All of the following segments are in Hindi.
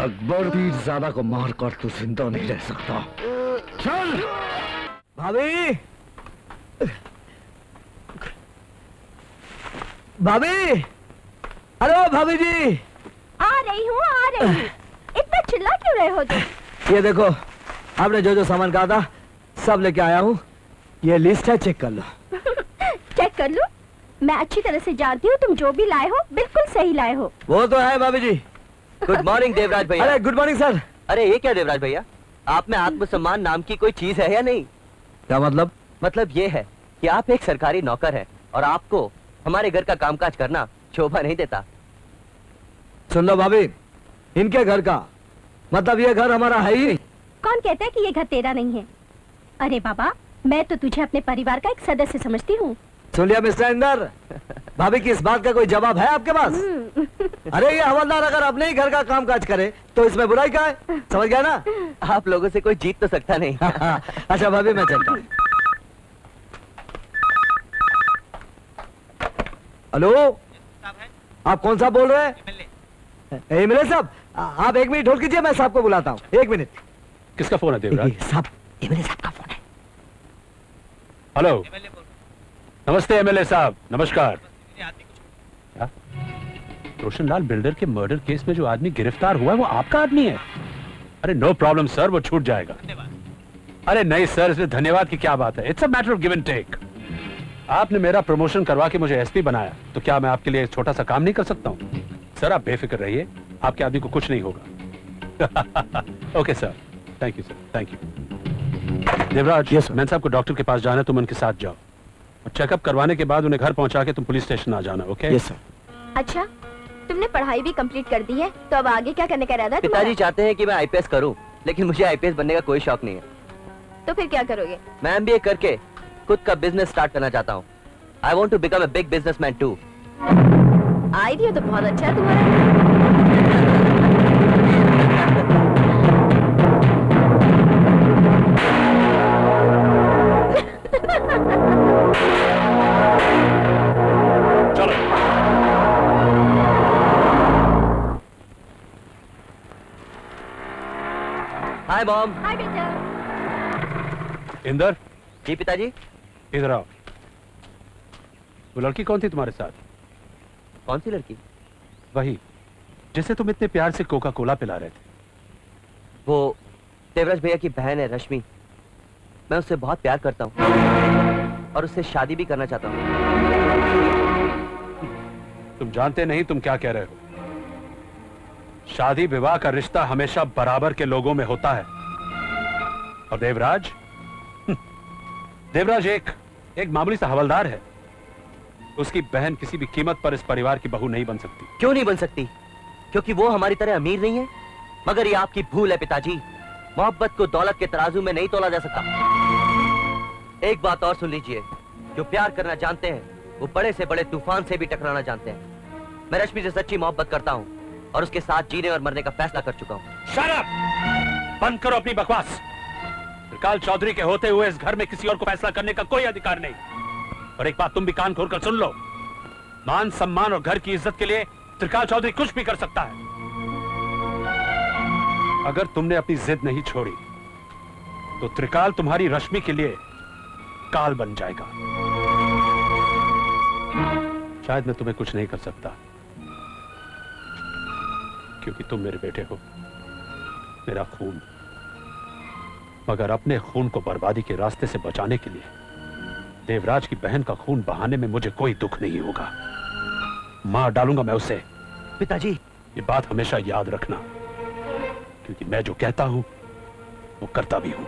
अकबर पीरजादा को मारकर तू जिंदा नहीं रह सकता। चल भाभी, भाभी, हेलो भाभी जी। आ रही हूँ, आ रही हूँ। इतना चिल्ला क्यों रहे हो तुम? ये देखो, आपने जो जो सामान कहा था सब लेके आया हूँ। ये लिस्ट है, चेक कर लो। चेक कर लो? मैं अच्छी तरह से जानती हूँ तुम जो भी लाए हो बिल्कुल सही लाए हो। वो तो है भाभी जी। गुड मॉर्निंग देवराज भैया। अरे गुड मॉर्निंग सर। अरे ये क्या देवराज भैया, आप में आत्मसम्मान नाम की कोई चीज है या नहीं? क्या मतलब? मतलब ये है कि आप एक सरकारी नौकर हैं और आपको हमारे घर का कामकाज करना शोभा नहीं देता। सुन लो भाभी, इनके घर का मतलब ये घर हमारा है ही नहीं। कौन कहता है कि ये घर तेरा नहीं है? अरे बाबा, मैं तो तुझे अपने परिवार का एक सदस्य समझती हूँ। सुन लिया मिस्टर इंदर, भाभी की इस बात का कोई जवाब है आपके पास? अरे ये हवलदार अगर अपने ही घर का काम काज करे तो इसमें बुराई क्या है? समझ गया ना? आप लोगों से कोई जीत तो सकता नहीं। अच्छा भाभी, मैं चलता हूँ। हेलो, आप कौन सा बोल रहे हैं? एमएलए साहब, आप एक मिनट होल्ड कीजिए, मैं साहब को बुलाता हूँ। एक मिनट। किसका फोन है देवराज? साहब, एमएलए साहब का फोन है। हेलो, नमस्ते एमएलए साहब, नमस्कार। क्या? रोशनलाल बिल्डर के मर्डर केस में जो आदमी गिरफ्तार हुआ है वो आपका आदमी है? अरे नो प्रॉब्लम सर, वो छूट जाएगा। अरे नहीं सर, इसमें धन्यवाद की क्या बात है। It's a matter of give and take. आपने मेरा प्रमोशन करवा के मुझे एसपी बनाया, तो क्या मैं आपके लिए एक छोटा सा काम नहीं कर सकता हूँ? सर आप बेफिक्र रहिए, आपके आदमी को कुछ नहीं होगा। Okay sir, thank you sir, thank you. Devraj, yes sir. Man साहब को डॉक्टर के पास जाना है, तुम उनके साथ जाओ और चेकअप करवाने के बाद उन्हें घर पहुंचा के तुम पुलिस स्टेशन आ जाना। ओके? Yes sir. अच्छा, तुमने पढ़ाई भी कंप्लीट कर दी है, तो अब आगे क्या करने का इरादा है पिताजी तुम्हारा? चाहते हैं कि मैं आईपीएस करूं, लेकिन मुझे आईपीएस बनने का कोई शौक नहीं है। तो फिर क्या करोगे? मैं एमबीए करके खुद का बिजनेस स्टार्ट करना चाहता हूं। I want to become a big businessman too. Idea तो बहुत अच्छा है तुम्हारा। चलो। Hi mom. हाय बेटा। इंदर, जी पिताजी। इधर आओ। वो लड़की कौन थी तुम्हारे साथ? कौन सी लड़की? वही जिसे तुम इतने प्यार से कोका कोला पिला रहे थे। वो देवराज भैया की बहन है रश्मि। मैं उससे बहुत प्यार करता हूँ और उससे शादी भी करना चाहता हूँ। तुम जानते नहीं तुम क्या कह रहे हो। शादी विवाह का रिश्ता हमेशा बराबर के लोगों में होता है। और देवराज देवराज एक मामूली सा हवलदार है। उसकी बहन किसी भी कीमत पर इस परिवार की बहू नहीं बन सकती। क्यों नहीं बन सकती? क्योंकि वो हमारी तरह अमीर नहीं है। मगर ये आपकी भूल है पिताजी। मोहब्बत को दौलत के तराजू में नहीं तोला जा सकता। एक बात और सुन लीजिए, जो प्यार करना जानते हैं वो बड़े से बड़े तूफान से भी टकराना जानते हैं। मैं रश्मि से सच्ची मोहब्बत करता हूँ और उसके साथ जीने और मरने का फैसला कर चुका हूँ। Shut up! बंद करो अपनी बकवास। त्रिकाल चौधरी के होते हुए इस घर में किसी और को फैसला करने का कोई अधिकार नहीं। और एक बात तुम भी कान खोलकर सुन लो, मान सम्मान और घर की इज्जत के लिए त्रिकाल चौधरी कुछ भी कर सकता है। अगर तुमने अपनी जिद नहीं छोड़ी तो त्रिकाल तुम्हारी रश्मि के लिए काल बन जाएगा। शायद मैं तुम्हें कुछ नहीं कर सकता क्योंकि तुम मेरे बेटे हो, मेरा खून। मगर अपने खून को बर्बादी के रास्ते से बचाने के लिए देवराज की बहन का खून बहाने में मुझे कोई दुख नहीं होगा। मार डालूंगा मैं उसे। पिताजी, ये बात हमेशा याद रखना, क्योंकि मैं जो कहता हूं वो करता भी हूं।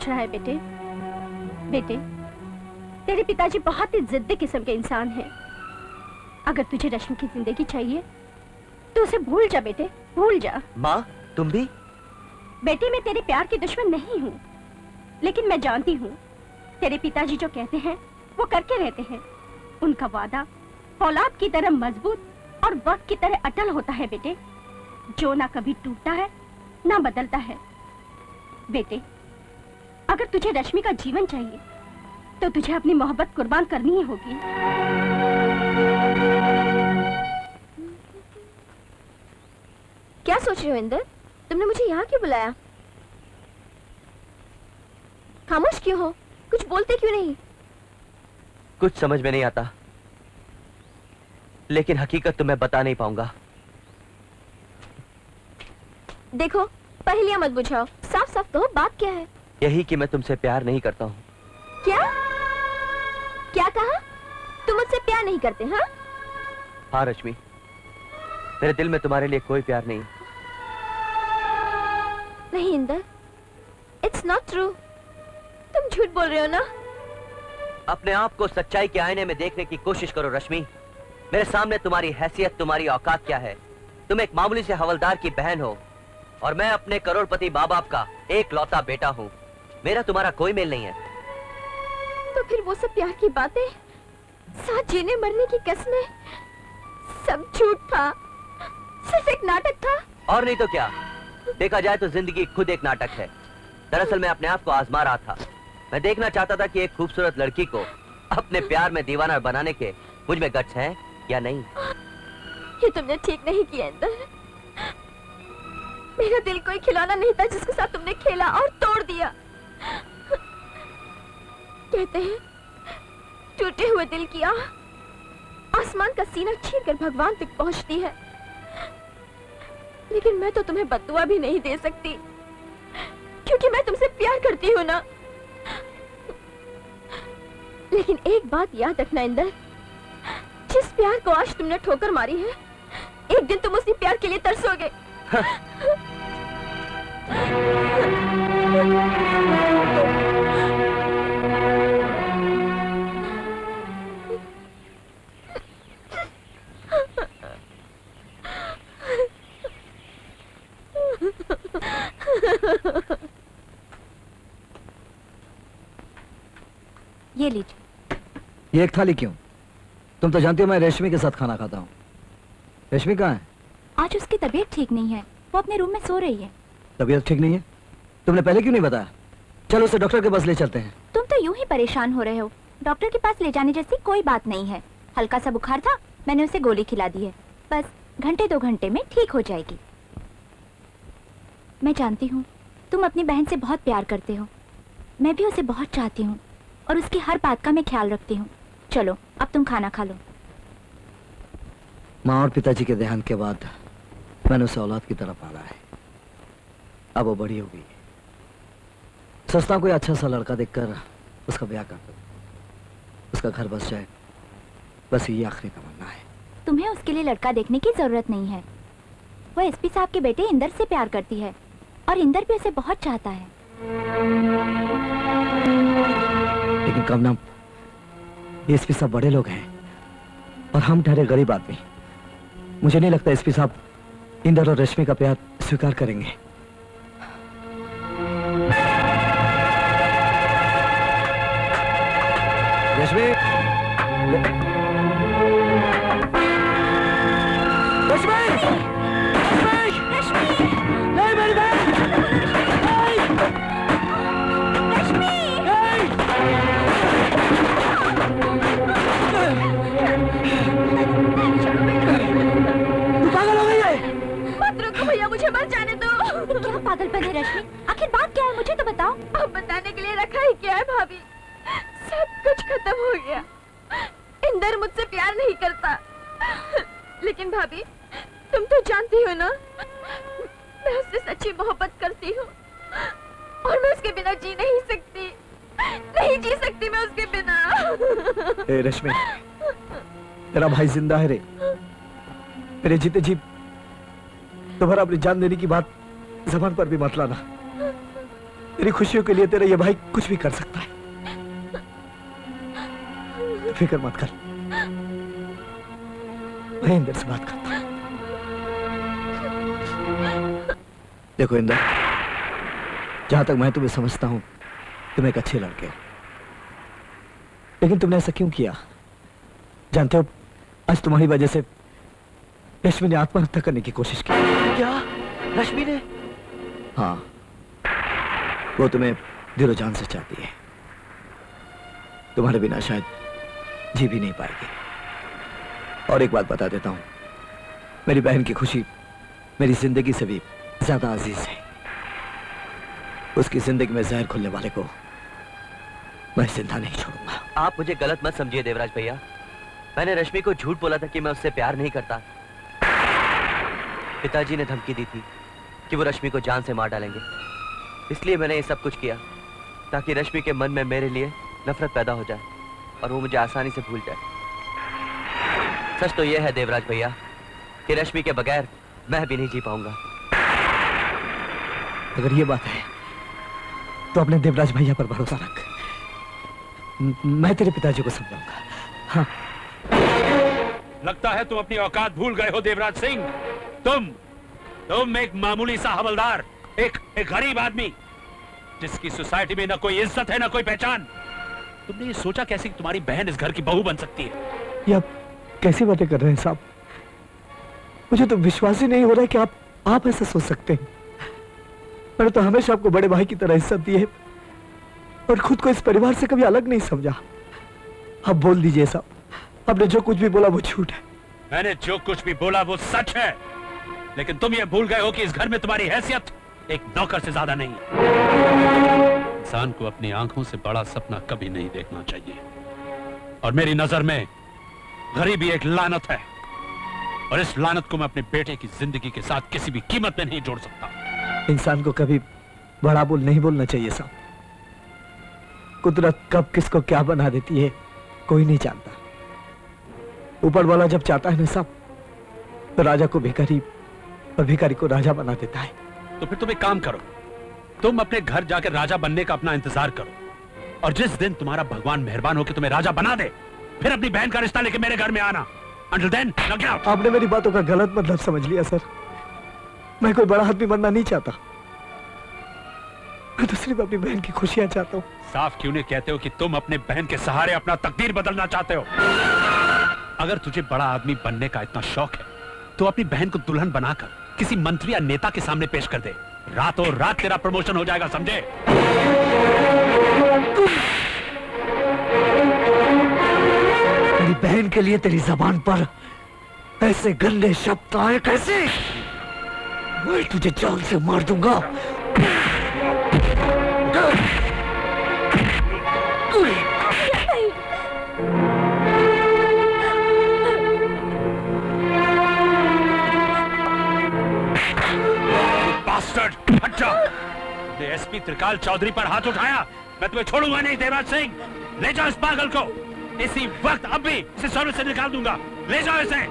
सोच रहा है बेटे? बेटे, तेरे पिताजी बहुत ही जिद्दी किस्म के इंसान हैं। अगर तुझे रश्मि की जिंदगी चाहिए तो उसे भूल जा बेटे, भूल जा। माँ, तुम भी? बेटी, मैं तेरे प्यार की दुश्मन नहीं हूँ, लेकिन मैं जानती हूँ तेरे पिताजी जो कहते हैं वो करके रहते हैं। उनका वादा औलाद की तरह मजबूत और वक्त की तरह अटल होता है बेटे, जो ना कभी टूटता है ना बदलता है। बेटे, अगर तुझे रश्मि का जीवन चाहिए तो तुझे अपनी मोहब्बत कुर्बान करनी ही होगी। क्या सोच रहे हो इंदर? तुमने मुझे यहाँ क्यों बुलाया? खामोश क्यों हो? कुछ बोलते क्यों नहीं? कुछ समझ में नहीं आता, लेकिन हकीकत तो मैं बता नहीं पाऊंगा। देखो, पहेलियां मत बुझाओ, साफ साफ कहो बात क्या है? यही कि मैं तुमसे प्यार नहीं करता हूँ। क्या? क्या कहा? तुम मुझसे प्यार नहीं करते? हाँ? हाँ रश्मि, मेरे दिल में तुम्हारे लिए कोई प्यार नहीं। नहीं इंदर, इट्स नॉट ट्रू। तुम झूठ बोल रहे हो ना? अपने आप को सच्चाई के आईने में देखने की कोशिश करो रश्मि। मेरे सामने तुम्हारी हैसियत, तुम्हारी औकात क्या है? तुम एक मामूली से हवलदार की बहन हो और मैं अपने करोड़पति माँ बाप का एक लौता बेटा हूँ। मेरा तुम्हारा कोई मेल नहीं है। तो फिर वो सब प्यार की बातें, साथ जीने मरने की कस्में, सब झूठ था, सिर्फ एक नाटक था। और नहीं तो क्या? देखा जाए तो जिंदगी खुद एक नाटक है। दरअसल मैं अपने आप को आजमा रहा था। मैं देखना चाहता था कि एक खूबसूरत लड़की को अपने प्यार में दीवाना बनाने के मुझ में गट्स हैं या नहीं। ये तुमने ठीक नहीं किया इंदर। मेरा दिल कोई खिलौना नहीं था जिसके साथ तुमने खेला और तोड़ दिया। कहते हैं टूटे हुए दिल की आह आसमान का सीना चीरकर भगवान तक पहुंचती है, लेकिन मैं तो तुम्हें बद्दुआ भी नहीं दे सकती, क्योंकि मैं तुमसे प्यार करती हूँ ना। लेकिन एक बात याद रखना इंदर, जिस प्यार को आज तुमने ठोकर मारी है, एक दिन तुम उसी प्यार के लिए तरसोगे। ये लीजिए। ये एक थाली क्यों? तुम तो जानती हो मैं रेशमी के साथ खाना खाता हूँ। रेशमी कहाँ है? आज उसकी तबीयत ठीक नहीं है, वो अपने रूम में सो रही है। तबीयत ठीक नहीं है? तुमने पहले क्यों नहीं बताया? चलो उसे डॉक्टर के पास ले चलते हैं। तुम तो यूं ही परेशान हो रहे हो। डॉक्टर के पास ले जाने जैसी कोई बात नहीं है। हल्का सा बुखार था, मैंने उसे गोली खिला दी है, बस घंटे 2 घंटे में ठीक हो जाएगी। मैं जानती हूँ तुम अपनी बहन से बहुत प्यार करते हो, मैं भी उसे बहुत चाहती हूँ और उसकी हर बात का मैं ख्याल रखती हूँ। चलो अब तुम खाना खा लो। माँ और पिताजी के देहांत के बाद मैंने उसे औलाद की तरह पाला है। अब वो बड़ी हो गई है। सोचता हूँ कोई अच्छा सा लड़का देखकर उसका ब्याह कर दो, उसका घर बस जाए, बस ये आखिरी तमन्ना है। तुम्हें उसके लिए लड़का देखने की जरूरत नहीं है। वो एसपी साहब के बेटे इंदर से प्यार करती है और इंदर भी उसे बहुत चाहता है। लेकिन कमना, ये एसपी साहब बड़े लोग हैं और हम ठहरे गरीब आदमी। मुझे नहीं लगता एसपी साहब इंदर और रश्मि का प्यार स्वीकार करेंगे। रश्मि, रश्मि, रश्मि, नहीं मेरी बहन, नहीं, रश्मि, तू पागल हो गई है? मत रुको भैया, मुझे मर जाने दो। क्या पागलपन है रश्मि? आखिर बात क्या है, मुझे तो बताओ। अब बताने के लिए रखा ही क्या है भाभी, सब कुछ खत्म हो गया। इंदर मुझसे प्यार नहीं करता, लेकिन भाभी तुम तो जानती हो ना, मैं उससे सच्ची मोहब्बत करती हूँ और मैं उसके बिना जी नहीं सकती, नहीं जी सकती मैं उसके बिना। ए रश्मि, तेरा भाई जिंदा है रे। मेरे जीते जी तुम्हारा अपनी जान देने की बात जबान पर भी मत लाना। तेरी खुशियों के लिए तेरा ये भाई कुछ भी कर सकता है। तू फिक्र मत कर, मैं इंदर से बात करता हूं। देखो इंदर, जहां तक मैं तुम्हें समझता हूं तुम एक अच्छे लड़के हो, लेकिन तुमने ऐसा क्यों किया? जानते हो, आज तुम्हारी वजह से रश्मि ने आत्महत्या करने की कोशिश की। क्या रश्मि ने? हाँ, वो तुम्हें दिलो जान से चाहती है। तुम्हारे बिना शायद जी भी नहीं पाएगी। और एक बात बता देता हूं, मेरी बहन की खुशी मेरी जिंदगी से भी ज्यादा अजीज है। उसकी जिंदगी में जहर खुलने वाले को मैं जिंदा नहीं छोड़ूंगा। आप मुझे गलत मत समझिए देवराज भैया, मैंने रश्मि को झूठ बोला था कि मैं उससे प्यार नहीं करता। पिताजी ने धमकी दी थी कि वो रश्मि को जान से मार डालेंगे, इसलिए मैंने ये सब कुछ किया ताकि रश्मि के मन में मेरे लिए नफरत पैदा हो जाए और वो मुझे आसानी से भूल जाए। सच तो यह है देवराज भैया कि रश्मि के बगैर मैं भी नहीं जी पाऊंगा। अगर ये बात है तो अपने देवराज भैया पर भरोसा रख। मैं तेरे पिताजी को समझाऊंगा। हाँ। लगता है तुम अपनी औकात भूल गए हो देवराज सिंह। तुम एक मामूली सा हवलदार, एक गरीब आदमी जिसकी सोसाइटी में न कोई इज्जत है न कोई पहचान। तुमने ये सोचा कैसे कि तुम्हारी बहन इस घर की बहू बन सकती है? ये आप कैसी बातें कर रहे हैं साहब? मुझे तो विश्वास ही नहीं हो रहा है कि आप ऐसा सोच सकते हैं। मैंने तो हमेशा आपको बड़े भाई की तरह इज्जत दी है और खुद को इस परिवार से कभी अलग नहीं समझा। आप बोल दीजिए साहब, आपने जो कुछ भी बोला वो झूठ है। मैंने जो कुछ भी बोला वो सच है, लेकिन तुम ये भूल गए हो कि इस घर में तुम्हारी हैसियत एक नौकर से ज्यादा नहीं है। इंसान को अपनी आंखों से बड़ा सपना कभी नहीं देखना चाहिए, और मेरी नजर में गरीबी एक लानत है, और इस लानत को मैं अपने बेटे की जिंदगी के साथ किसी भी कीमत में नहीं जोड़ सकता। इंसान को कभी बड़ा बोल नहीं बोलना चाहिए साहब। कुदरत कब किसको क्या बना देती है कोई नहीं जानता। ऊपर वाला जब चाहता है ना साहब, तो राजा को भिखारी और भिखारी को राजा बना देता है। तो फिर तुम एक काम करो, तुम अपने घर जाकर राजा बनने का अपना इंतजार करो, और जिस दिन तुम्हारा भगवान मेहरबान होकर तुम्हें राजा बना दे, फिर अपनी बहन का रिश्ता लेके मेरे घर में आना। Until then, look out! आपने मेरी बातों का गलत मतलब समझ लिया सर। मैं कोई बड़ा आदमी बनना नहीं चाहता, मैं तो सिर्फ अपनी बहन की खुशियां चाहता हूँ। साफ क्यों नहीं कहते हो कि तुम अपने बहन के सहारे अपना तकदीर बदलना चाहते हो? अगर तुझे बड़ा आदमी बनने का इतना शौक है तो अपनी बहन को दुल्हन बनाकर किसी मंत्री या नेता के सामने पेश कर दे। रातों रात तेरा प्रमोशन हो जाएगा, समझे? मेरी बहन के लिए तेरी जबान पर ऐसे गंदे शब्द आए कैसे? मैं तुझे जान से मार दूंगा। हट जाओ। एसपी त्रिकाल चौधरी पर हाथ उठाया, मैं तुम्हें छोड़ूंगा नहीं देवराज सिंह। ले जाओ इस पागल को, इसी वक्त अब भी इसे सर्विस से निकाल दूंगा। ले जाओ इसे।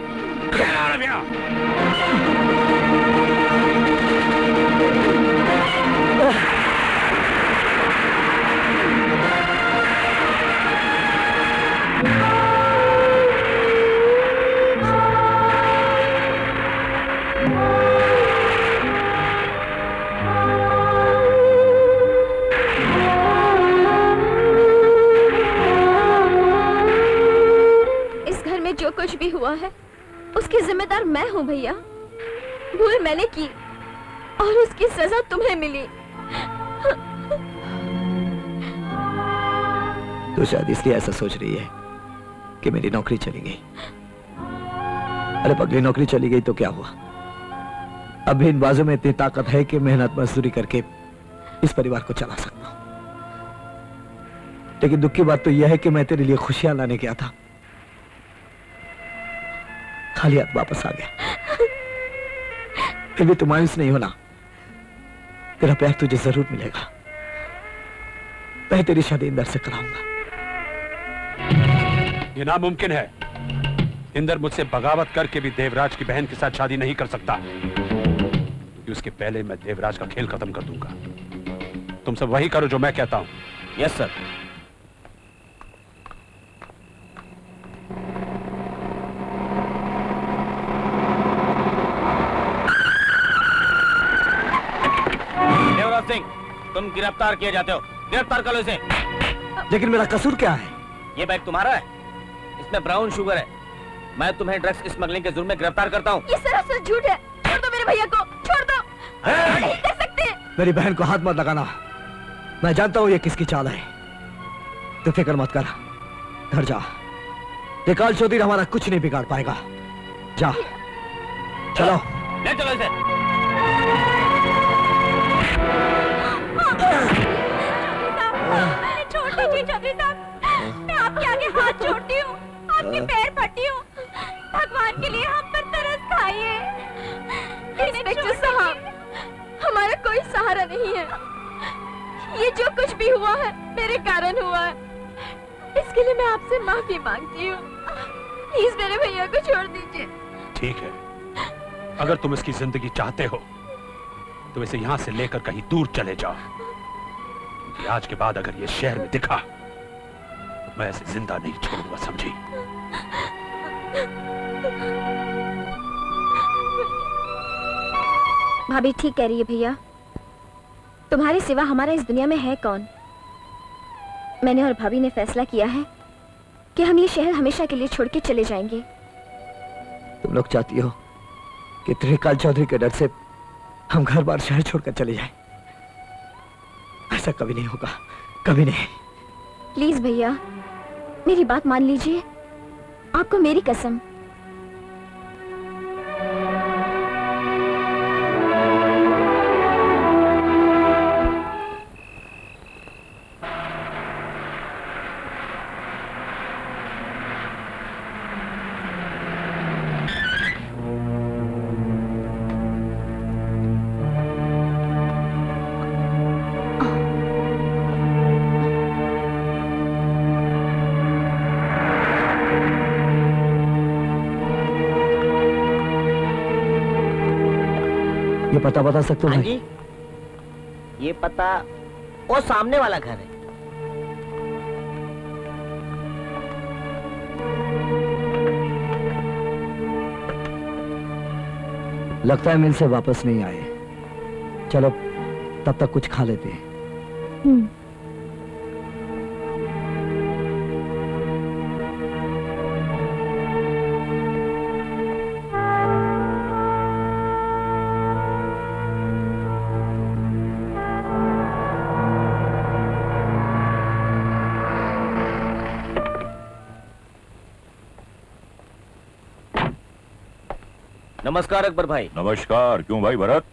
जो कुछ भी हुआ है उसकी जिम्मेदार मैं हूँ भैया। भूल मैंने की और उसकी सजा तुम्हें मिली। तो शायद इसलिए ऐसा सोच रही है कि मेरी नौकरी चली गई। अरे पगली, नौकरी चली गई तो क्या हुआ? अब भी इन बाजू में इतनी ताकत है कि मेहनत मजदूरी करके इस परिवार को चला सकता हूं। लेकिन दुख की बात तो यह है कि मैं तेरे लिए खुशियां लाने गया था, खाली हाथ वापस आ गया। फिर भी तुम मायूस नहीं होना, तेरा प्यार तुझे जरूर मिलेगा। मैं तेरी शादी इंदर से कराऊंगा। ये नामुमकिन है। इंदर मुझसे बगावत करके भी देवराज की बहन के साथ शादी नहीं कर सकता, क्योंकि उसके पहले मैं देवराज का खेल खत्म कर दूंगा। तुम सब वही करो जो मैं कहता हूं। Yes sir. देवराज सिंह, तुम गिरफ्तार किए जाते हो। गिरफ्तार करो इसे। लेकिन मेरा कसूर क्या है? ये बैग तुम्हारा है, इसमें ब्राउन शुगर है। मैं तुम्हें ड्रग्स स्मगलिंग के जुर्म में गिरफ्तार करता हूँ। ये सरासर झूठ है। छोड़ दो मेरे भैया को, छोड़ दो। आप नहीं कर सकते। मेरी बहन को हाथ मत लगाना। मैं जानता हूँ ये किसकी चाल है। तू फिक्र मत कर, घर जा। निकाल चौधरी हमारा कुछ नहीं बिगाड़ पाएगा। जा, चलो। ले चलो इसे। छोड़ दीजिए चौधरी साहब, मैं आपके आगे हाथ जोड़ती हूँ, आपके पैर फटी हूँ। भगवान के लिए हम पर तरस खाइए। इंस्पेक्टर साहब, हमारा कोई सहारा नहीं है। ये जो कुछ भी हुआ है मेरे कारण हुआ है। इसके लिए मैं आपसे माफी मांगती हूँ। प्लीज मेरे भैया को छोड़ दीजिए। ठीक है, अगर तुम इसकी जिंदगी चाहते हो तो इसे यहां से लेकर कहीं दूर चले जाओ। कि आज के बाद अगर ये शहर में दिखा तो मैं इसे जिंदा नहीं छोड़ूंगा, समझी? भाभी ठीक कह रही है भैया। तुम्हारे सिवा हमारा इस दुनिया में है कौन? मैंने और भाभी ने फैसला किया है कि हम ये शहर हमेशा के लिए छोड़ के चले जाएंगे। तुम लोग चाहती हो कि त्रिकाल चौधरी के डर से हम घर बार शहर छोड़कर चले जाएं? ऐसा कभी नहीं होगा, कभी नहीं। प्लीज भैया, मेरी बात मान लीजिए। आपको मेरी कसम। ये पता बता सकते हो हाँ भाई? जी, ये पता वो सामने वाला घर है। लगता है मिल से वापस नहीं आए। चलो तब तक कुछ खा लेते हैं। नमस्कार अकबर भाई। नमस्कार। क्यों भाई भरत,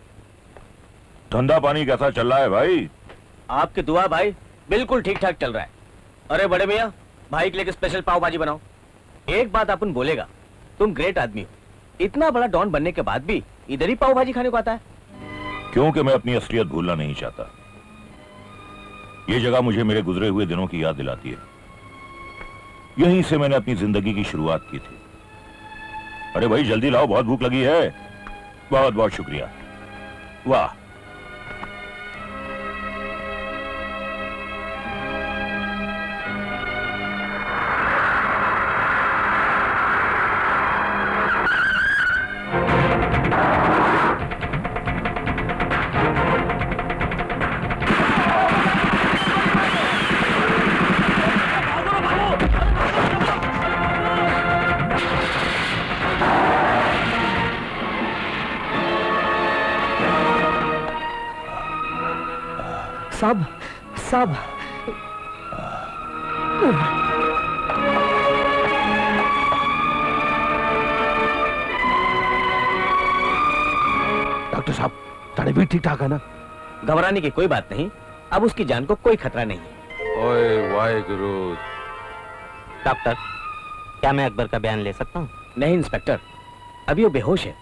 धंधा पानी कैसा चल रहा है भाई? आपकी दुआ भाई बिल्कुल ठीक ठाक चल रहा है। अरे बड़े मियाँ, भाई के लिए स्पेशल पाव भाजी बनाओ। एक बात अपन बोलेगा, तुम ग्रेट आदमी हो। इतना बड़ा डॉन बनने के बाद भी इधर ही पाव भाजी खाने को आता है। क्योंकि मैं अपनी असलियत भूलना नहीं चाहता। ये जगह मुझे मेरे गुजरे हुए दिनों की याद दिलाती है। यहीं से मैंने अपनी जिंदगी की शुरुआत की थी। अरे भाई जल्दी लाओ, बहुत भूख लगी है। बहुत बहुत शुक्रिया। वाह, साहब, साहब, डॉक्टर साहब, तड़बीर ठीक ठाक है ना? घबराने की कोई बात नहीं, अब उसकी जान को कोई खतरा नहीं है। ओए वाहेगुरु। डॉक्टर, क्या मैं अकबर का बयान ले सकता हूँ? नहीं इंस्पेक्टर, अभी वो बेहोश है।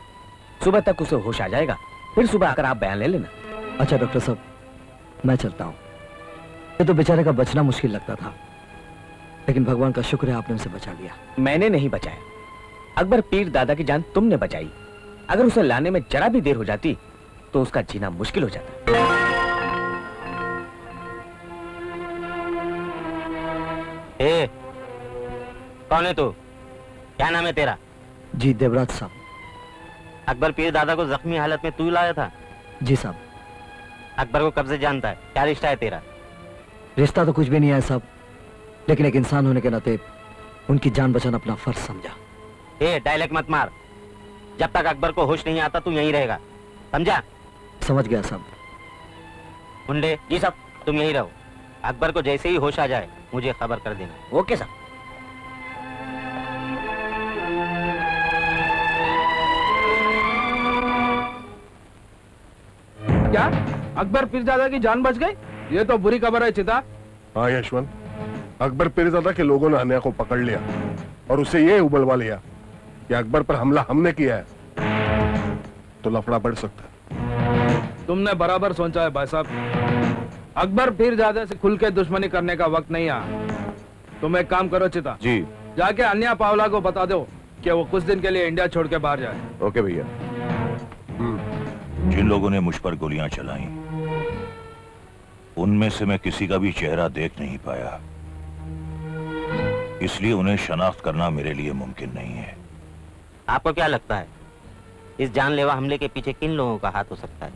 सुबह तक उसे होश आ जाएगा, फिर सुबह आकर आप बयान ले लेना। अच्छा डॉक्टर साहब, मैं चलता हूँ। ये तो बेचारे का बचना मुश्किल लगता था, लेकिन भगवान का शुक्र है आपने उसे बचा लिया। मैंने नहीं बचाया, अकबर पीर दादा की जान तुमने बचाई। अगर उसे लाने में जरा भी देर हो जाती तो उसका जीना मुश्किल हो जाता। ए, कौन है तू? क्या नाम है तेरा? जी देवराज साहब। अकबर पीर दादा को जख्मी हालत में तू ही लाया था? जी साहब। अकबर को कब से जानता है? क्या रिश्ता है तेरा? रिश्ता तो कुछ भी नहीं है साहब, लेकिन एक इंसान होने के नाते उनकी जान बचाना अपना फर्ज समझा। ए, डायलॉग मत मार। जब तक अकबर को होश नहीं आता तू यहीं रहेगा, समझा? समझ गया साहब। मुंडे जी साहब, तुम यहीं रहो। अकबर को जैसे ही होश आ जाए मुझे खबर कर देना। ओके साहब। क्या अकबर पीरजादा की जान बच गई? ये तो बुरी खबर है चिता। हाँ यशवंत, अकबर पीरजादा के लोगों ने हन्या को पकड़ लिया और उसे ये उबलवा लिया कि अकबर पर हमला हमने किया है, तो लफड़ा बढ़ सकता है। तुमने बराबर सोचा है भाई साहब। अकबर पीरजादा से खुल के दुश्मनी करने का वक्त नहीं आया। तुम एक काम करो चिता जी। जाके अन्या पावला को बता दो कि वो कुछ दिन के लिए इंडिया छोड़ के बाहर जाए। ओके भैया। जिन लोगों ने मुझ पर गोलियां चलाई उनमें से मैं किसी का भी चेहरा देख नहीं पाया, इसलिए उन्हें शनाख्त करना मेरे लिए मुमकिन नहीं है। आपको क्या लगता है इस जानलेवा हमले के पीछे किन लोगों का हाथ हो सकता है?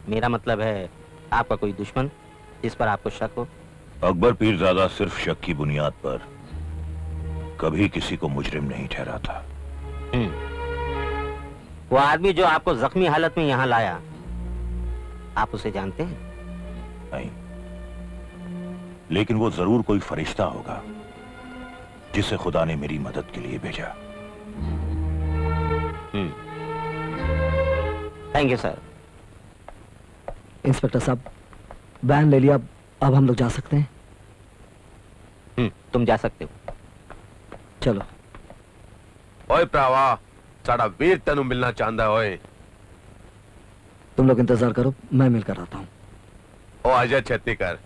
मेरा मतलब है आपका कोई दुश्मन जिस पर आपको शक हो। अकबर पीरजादा सिर्फ शक की बुनियाद पर कभी किसी को मुजरिम नहीं ठहराता। वो आदमी जो आपको जख्मी हालत में यहाँ लाया, आप उसे जानते हैं? नहीं, लेकिन वो जरूर कोई फरिश्ता होगा जिसे खुदा ने मेरी मदद के लिए भेजा। Thank you sir. इंस्पेक्टर साहब, बयान ले लिया, अब हम लोग जा सकते हैं? तुम जा सकते हो। चलो। ओए प्रावा, साड़ा वीर तेनू मिलना चाहता है। ओए तुम लोग इंतजार करो, मैं मिलकर आता हूँ। ओ आजा छेती कर।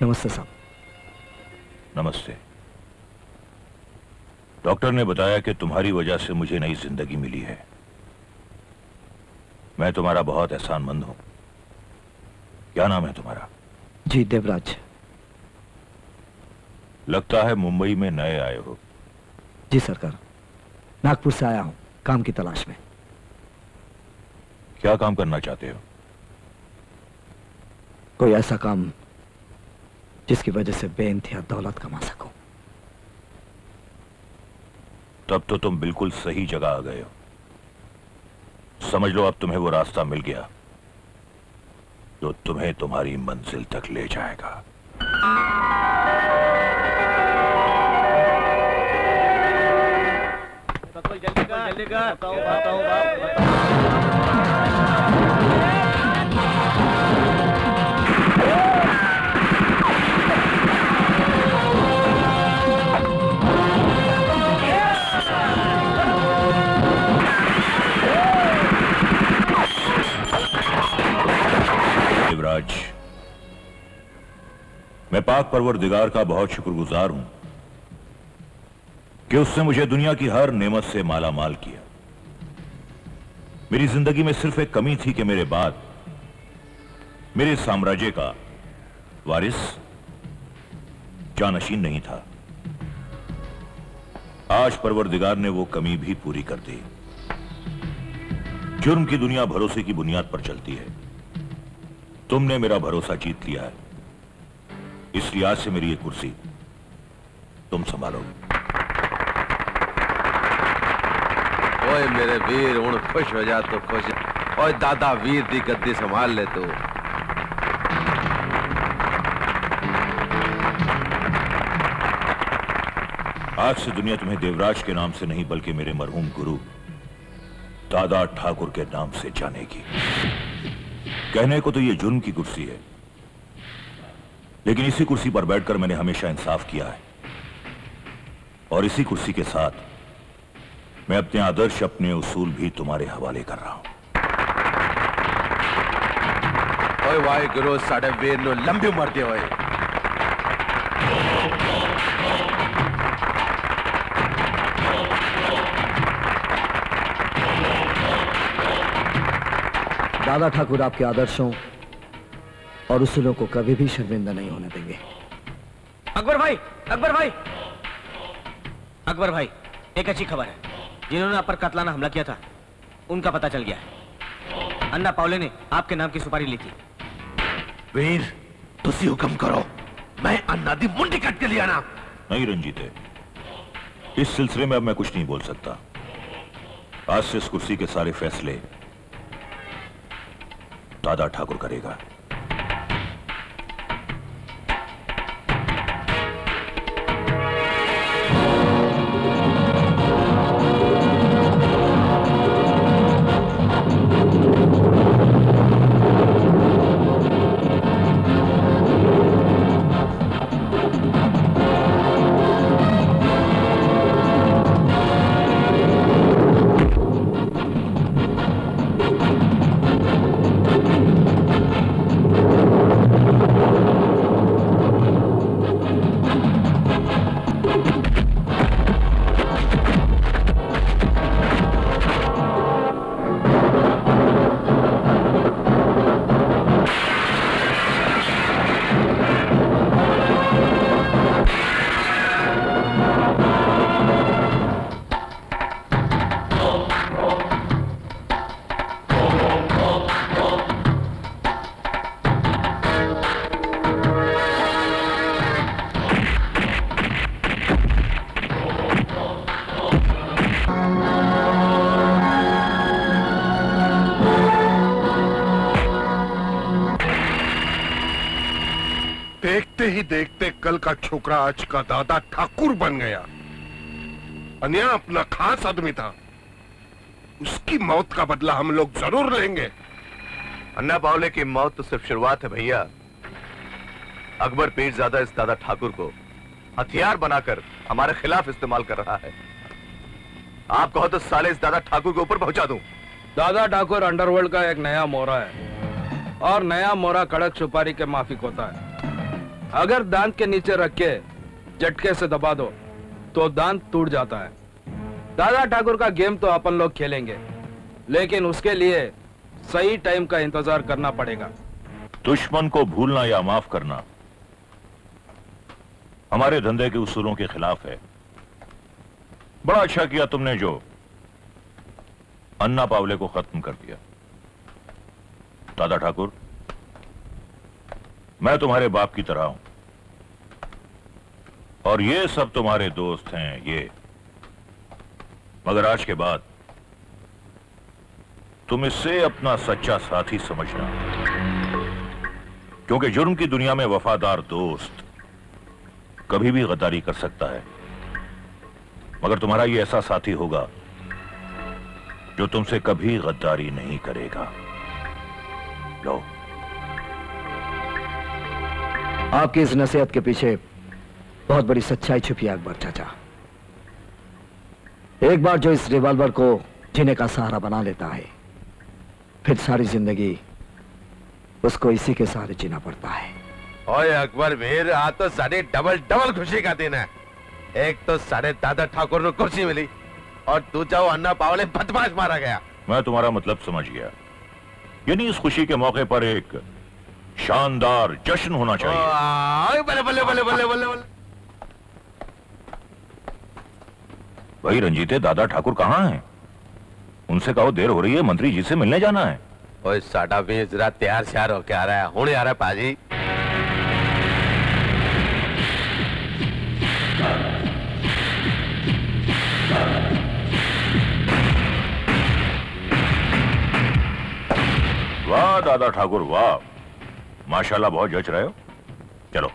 नमस्ते साहब। नमस्ते। डॉक्टर ने बताया कि तुम्हारी वजह से मुझे नई जिंदगी मिली है। मैं तुम्हारा बहुत एहसानमंद हूं। क्या नाम है तुम्हारा? जी देवराज। लगता है मुंबई में नए आए हो। जी सरकार, नागपुर से आया हूँ काम की तलाश में। क्या काम करना चाहते हो? कोई ऐसा काम जिसकी वजह से बेइंतहा दौलत कमा सकूं। तब तो तुम बिल्कुल सही जगह आ गए हो। समझ लो अब तुम्हें वो रास्ता मिल गया जो तुम्हें तुम्हारी मंजिल तक ले जाएगा। जल्दी कर। देवराज, मैं पाक परवरदिगार का बहुत शुक्रगुजार हूं कि उसने मुझे दुनिया की हर नेमत से माला माल किया। मेरी जिंदगी में सिर्फ एक कमी थी कि मेरे बाद मेरे साम्राज्य का वारिस जानशीन नहीं था। आज परवरदिगार ने वो कमी भी पूरी कर दी। जुर्म की दुनिया भरोसे की बुनियाद पर चलती है। तुमने मेरा भरोसा जीत लिया है, इसलिए आज से मेरी ये कुर्सी तुम संभालोगे। ओए मेरे वीर, हुण खुश हो जा तो खुश। ओए दादा वीर दी गद्दी संभाल ले तू। आज से दुनिया तुम्हें देवराज के नाम से नहीं बल्कि मेरे मरहूम गुरु दादा ठाकुर के नाम से जानेगी। कहने को तो ये जुर्म की कुर्सी है, लेकिन इसी कुर्सी पर बैठकर मैंने हमेशा इंसाफ किया है और इसी कुर्सी के साथ मैं अपने आदर्श, अपने उसूल भी तुम्हारे हवाले कर रहा हूं। ओए वाहे गुरु, साढ़े वीर नो लंबी उम्र दे। ओए दादा ठाकुर आपके आदर्शों और उसूलों को कभी भी शर्मिंदा नहीं होने देंगे। अकबर भाई, अकबर भाई, अकबर भाई, एक अच्छी खबर है। जिन्होंने आप पर कातलाना हमला किया था उनका पता चल गया है। अन्ना पावले ने आपके नाम की सुपारी ली थी। वीर, तुसी हुक्म करो, मैं अन्ना दी मुंडी कट के लिया ना। नहीं रंजीते, इस सिलसिले में अब मैं कुछ नहीं बोल सकता। आज से इस कुर्सी के सारे फैसले दादा ठाकुर करेगा। देखते ही देखते कल का छोकरा आज का दादा ठाकुर बन गया। अन्या अपना खास आदमी था, उसकी मौत का बदला हम लोग जरूर लेंगे। अन्ना पावले की मौत तो सिर्फ शुरुआत है भैया। अकबर पीरजादा इस दादा ठाकुर को हथियार बनाकर हमारे खिलाफ इस्तेमाल कर रहा है। आप कहो तो साले इस दादा ठाकुर के ऊपर पहुंचा दूं। दादा ठाकुर अंडरवर्ल्ड का एक नया मोहरा है और नया मोहरा कड़क सुपारी के माफिक होता है। अगर दांत के नीचे रख के झटके से दबा दो तो दांत टूट जाता है। दादा ठाकुर का गेम तो अपन लोग खेलेंगे, लेकिन उसके लिए सही टाइम का इंतजार करना पड़ेगा। दुश्मन को भूलना या माफ करना हमारे धंधे के उसूलों के खिलाफ है। बड़ा अच्छा किया तुमने जो अन्ना पावले को खत्म कर दिया। दादा ठाकुर, मैं तुम्हारे बाप की तरह हूं और ये सब तुम्हारे दोस्त हैं ये, मगर आज के बाद तुम इससे अपना सच्चा साथी समझना, क्योंकि जुर्म की दुनिया में वफादार दोस्त कभी भी गद्दारी कर सकता है, मगर तुम्हारा ये ऐसा साथी होगा जो तुमसे कभी गद्दारी नहीं करेगा। लो, आपकी इस नसीहत के पीछे बहुत बड़ी सच्चाई छुपी है अकबर चाचा। एक बार जो इस रिवॉल्वर को जीने का सहारा बना लेता है, फिर सारी जिंदगी उसको इसी के सहारे जीना पड़ता है। ओए अकबर वीर, आज तो साढ़े डबल खुशी का दिन है। एक तो साढ़े दादा ठाकुर को कुर्सी मिली और दूसरा अन्ना पावले बदमाश मारा गया। मैं तुम्हारा मतलब समझ गया, यानी इस खुशी के मौके पर एक शानदार जश्न होना चाहिए। बल्ले बल्ले बल्ले बल्ले बल्ले बल्ले। भाई रंजीते, दादा ठाकुर कहाँ हैं? उनसे कहो देर हो रही है, मंत्री जी से मिलने जाना है। ओए साडा भी जरा तैयार श्यार होके आ रहा है, हुणे आ रहा है पाजी। वाह दादा ठाकुर वाह, माशाल्लाह बहुत जच रहे हो। चलो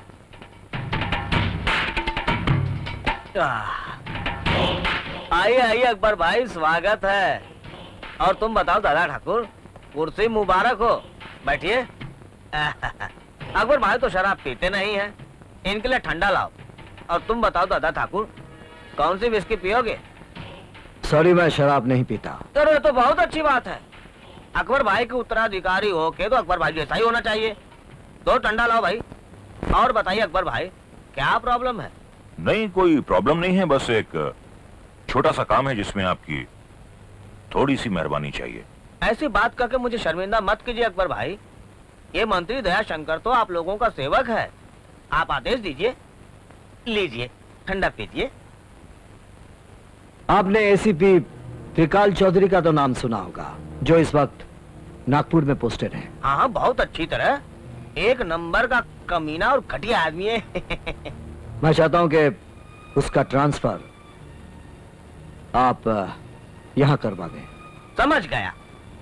आइए आइए अकबर भाई, स्वागत है। और तुम बताओ दादा ठाकुर, कुर्सी मुबारक हो, बैठिए। अकबर भाई तो शराब पीते नहीं हैं, इनके लिए ठंडा लाओ। और तुम बताओ दादा ठाकुर, कौन सी विस्की पियोगे? सॉरी, मैं शराब नहीं पीता। तो ये तो बहुत अच्छी बात है। अकबर भाई के उत्तराधिकारी हो के तो अकबर भाई जैसा ही होना चाहिए। दो ठंडा लाओ भाई। और बताइए अकबर भाई, क्या प्रॉब्लम है? नहीं, कोई प्रॉब्लम नहीं है, बस एक छोटा सा काम है जिसमें आपकी थोड़ी सी मेहरबानी चाहिए। ऐसी बात करके मुझे शर्मिंदा मत कीजिए अकबर भाई। ये मंत्री दयाशंकर तो आप लोगों का सेवक है। आप आदेश दीजिए, लीजिए ठंडा पीजिए। आपने एसीपी त्रिकाल चौधरी का तो नाम सुना होगा, जो इस वक्त नागपुर में पोस्टेड है। हाँ, बहुत अच्छी तरह। एक नंबर का कमीना और घटिया आदमी है। मैं चाहता हूं कि उसका ट्रांसफर आप यहां करवा दें। समझ गया।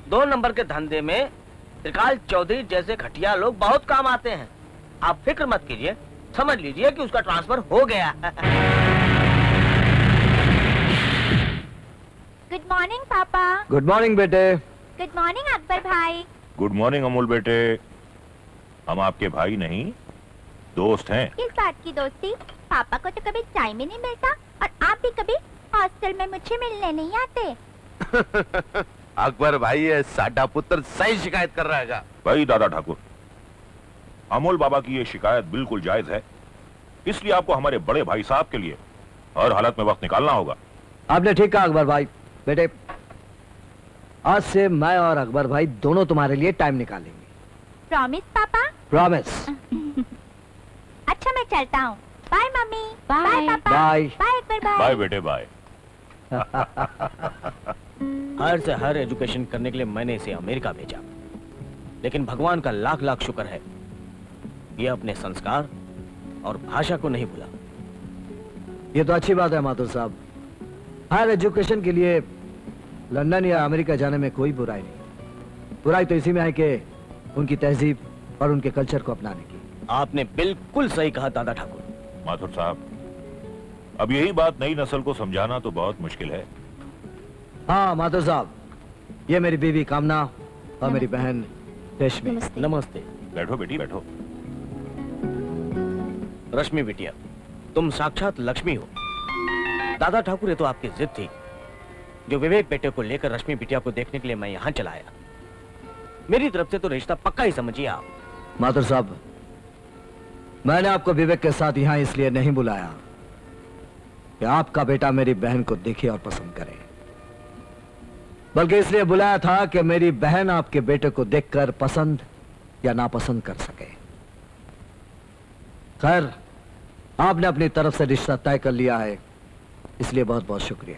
2 नंबर के धंधे में त्रिकाल चौधरी जैसे घटिया लोग बहुत काम आते हैं। आप फिक्र मत कीजिए, समझ लीजिए कि उसका ट्रांसफर हो गया। गुड मॉर्निंग पापा। गुड मॉर्निंग बेटे। गुड मॉर्निंग अकबर भाई। गुड मॉर्निंग अमूल बेटे। हम आपके भाई नहीं, दोस्त हैं। किस बात की दोस्ती? पापा को तो कभी टाइम ही नहीं मिलता, और आप भी कभी हॉस्टल में मुझे मिलने नहीं आते। अकबर भाई ये साडा पुत्र सही शिकायत कर रहा है। भाई दादा ठाकुर, अमोल बाबा की ये शिकायत बिल्कुल जायज है, इसलिए आपको हमारे बड़े भाई साहब के लिए हर हालत में वक्त निकालना होगा। आपने ठीक कहा अकबर भाई। बेटे, आज से मैं और अकबर भाई दोनों तुम्हारे लिए टाइम निकालेंगे। प्रॉमिस पापा? प्रॉमिस। अच्छा मैं चलता हूँ। बाय मम्मी। बाय पापा। बाय। बाय अकबर भाई। बाय बेटे बाय। हर से हर एजुकेशन करने के लिए मैंने इसे अमेरिका भेजा, लेकिन भगवान का लाख लाख शुक्र है, ये अपने संस्कार और भाषा को नहीं भूला। ये तो अच्छी बात है माथुर साहब। हायर एजुकेशन के लिए लंदन या अमेरिका जाने में कोई बुराई नहीं। बुराई तो इसी में है कि उनकी तहजीब और उनके कल्चर को अपनाने की। आपने बिल्कुल सही कहा दादा ठाकुर। माथुर साहब, अब यही बात नई नस्ल को समझाना तो बहुत मुश्किल है। हाँ माथुर साहब, ये मेरी बीवी कामना और मेरी बहन रेशमी। नमस्ते। बैठो बेटी बैठो। रश्मि बिटिया, तुम साक्षात लक्ष्मी हो। दादा ठाकुर, ये तो आपकी जिद थी, जो विवेक बेटे को लेकर रश्मि बिटिया को देखने के लिए मैं यहाँ चला आया। मेरी तरफ से तो रिश्ता पक्का ही समझिए आप। माथुर साहब, मैंने आपको विवेक के साथ यहाँ इसलिए नहीं बुलाया कि आपका बेटा मेरी बहन को देखे और पसंद करे, बल्कि इसलिए बुलाया था कि मेरी बहन आपके बेटे को देखकर पसंद या नापसंद कर सके। खैर, आपने अपनी तरफ से रिश्ता तय कर लिया है, इसलिए बहुत बहुत शुक्रिया।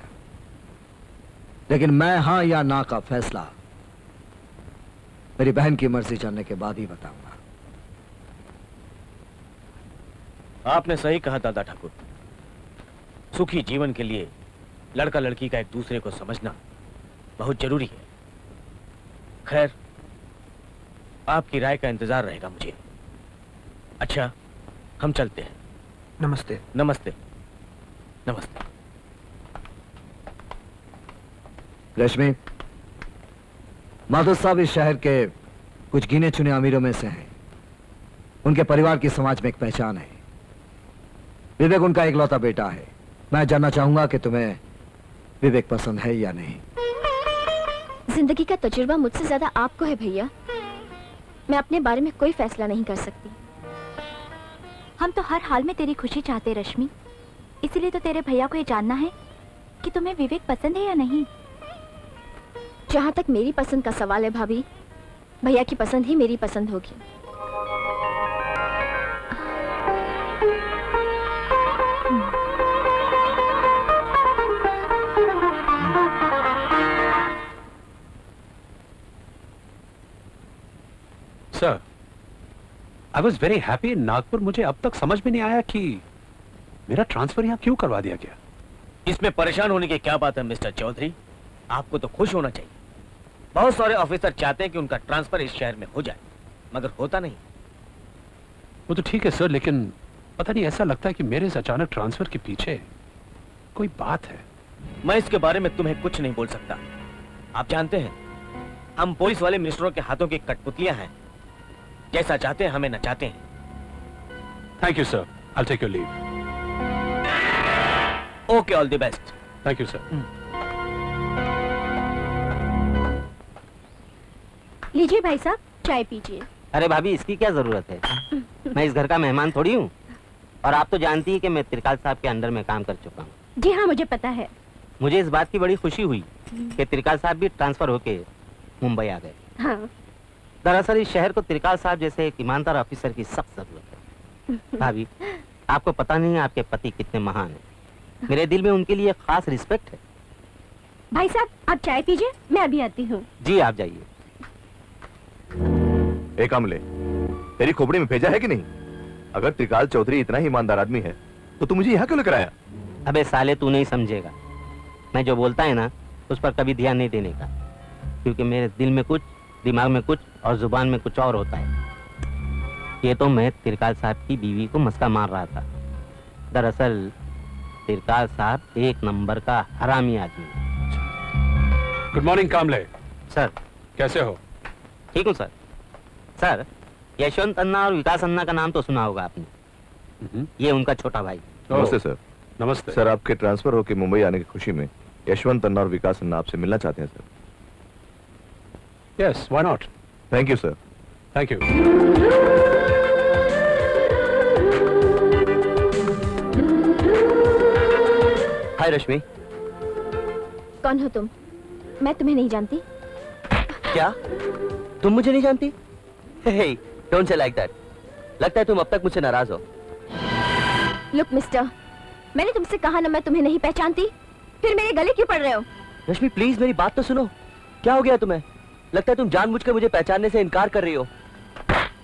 लेकिन मैं हां या ना का फैसला मेरी बहन की मर्जी जानने के बाद ही बताऊंगा। आपने सही कहा दादा ठाकुर। सुखी जीवन के लिए लड़का लड़की का एक दूसरे को समझना बहुत जरूरी है। खैर, आपकी राय का इंतजार रहेगा मुझे। अच्छा, हम चलते हैं। नमस्ते। नमस्ते। नमस्ते। रश्मि, माधव साहब इस शहर के कुछ गिने चुने अमीरों में से हैं। उनके परिवार की समाज में एक पहचान है। विवेक उनका इकलौता बेटा है। मैं जानना चाहूंगा कि तुम्हें विवेक पसंद है या नहीं। जिंदगी का तजुर्बा मुझसे ज्यादा आपको है भैया। मैं अपने बारे में कोई फैसला नहीं कर सकती। हम तो हर हाल में तेरी खुशी चाहते रश्मि, इसीलिए तो तेरे भैया को ये जानना है कि तुम्हें विवेक पसंद है या नहीं। जहाँ तक मेरी पसंद का सवाल है भाभी, भैया की पसंद ही मेरी पसंद होगी। Sir, I was very happy in Nagpur. मुझे अब तक समझ में नहीं आया कि मेरा ट्रांसफर यहाँ क्यों करवा दिया गया। इसमें परेशान होने की क्या बात है मिस्टर चौधरी? आपको तो खुश होना चाहिए। बहुत सारे ऑफिसर चाहते हैं कि उनका ट्रांसफर इस शहर में हो जाए, मगर होता नहीं। वो तो ठीक है सर, लेकिन पता नहीं ऐसा लगता है कि मेरे इस अचानक ट्रांसफर के पीछे कोई बात है। मैं इसके बारे में तुम्हें कुछ नहीं बोल सकता। आप जानते हैं, हम पुलिस वाले मिनिस्टरों के हाथों की कठपुतलियां हैं। जैसा चाहते हैं हमें नचाते हैं। Thank you sir, I take your leave. Okay, all the best. Thank you sir. लीजिए भाई साहब, चाय पीजिए। अरे भाभी, इसकी क्या जरूरत है? मैं इस घर का मेहमान थोड़ी हूँ। और आप तो जानती हैं कि मैं त्रिकाल साहब के अंडर में काम कर चुका हूँ। जी हाँ, मुझे पता है। मुझे इस बात की बड़ी खुशी हुई कि त्रिकाल साहब भी ट्रांसफर होके मुंबई आ गए। हाँ। दरअसल इस शहर को त्रिकाल साहब जैसे एक ईमानदार ऑफिसर की सख्त जरूरत है। भाभी, आपको पता नहीं है आपके पति कितने महान हैं। मेरे दिल में उनके लिए खास रिस्पेक्ट है। भाई साहब, आप चाय पीजिए, मैं अभी आती हूँ। जी आप जाइए। एक अमले, तेरी खोपड़ी में भेजा है कि नहीं? अगर त्रिकाल चौधरी इतना ही ईमानदार आदमी है तो तू मुझे यहाँ क्यों लेकर आया? अबे साले, तू नहीं समझेगा। मैं जो बोलता है ना, उस पर कभी ध्यान नहीं देने का, क्योंकि मेरे दिल में कुछ, दिमाग में कुछ और जुबान में कुछ और होता है। ये तो मैं त्रिकाल साहब की बीवी को मस्का मार रहा था। दरअसल त्रिकाल साहब एक नंबर का हरामी आदमी है। गुड मॉर्निंग कामले। सर, कैसे हो? ठीक हूँ सर। सर, यशवंत अन्ना और विकास अन्ना का नाम तो सुना होगा आपने। ये उनका छोटा भाई। नमस्ते सर। नमस्ते सर, आपके ट्रांसफर होकर मुंबई आने की खुशी में यशवंत अन्ना और विकास अन्ना आपसे मिलना चाहते हैं sir. Yes, why not. Thank you sir. Thank you. Hi Rashmi. कौन हो तुम? मैं तुम्हें नहीं जानती। क्या तुम मुझे नहीं जानती? हे, डोंट से लाइक दैट। लगता है तुम अब तक मुझसे नाराज हो। लुक मिस्टर, मैंने तुमसे कहा ना मैं तुम्हें नहीं पहचानती, फिर मेरे गले क्यों पड़ रहे हो? रश्मि प्लीज मेरी बात तो सुनो। क्या हो गया तुम्हें? लगता है तुम जानबूझकर मुझे पहचानने से इनकार कर रही हो।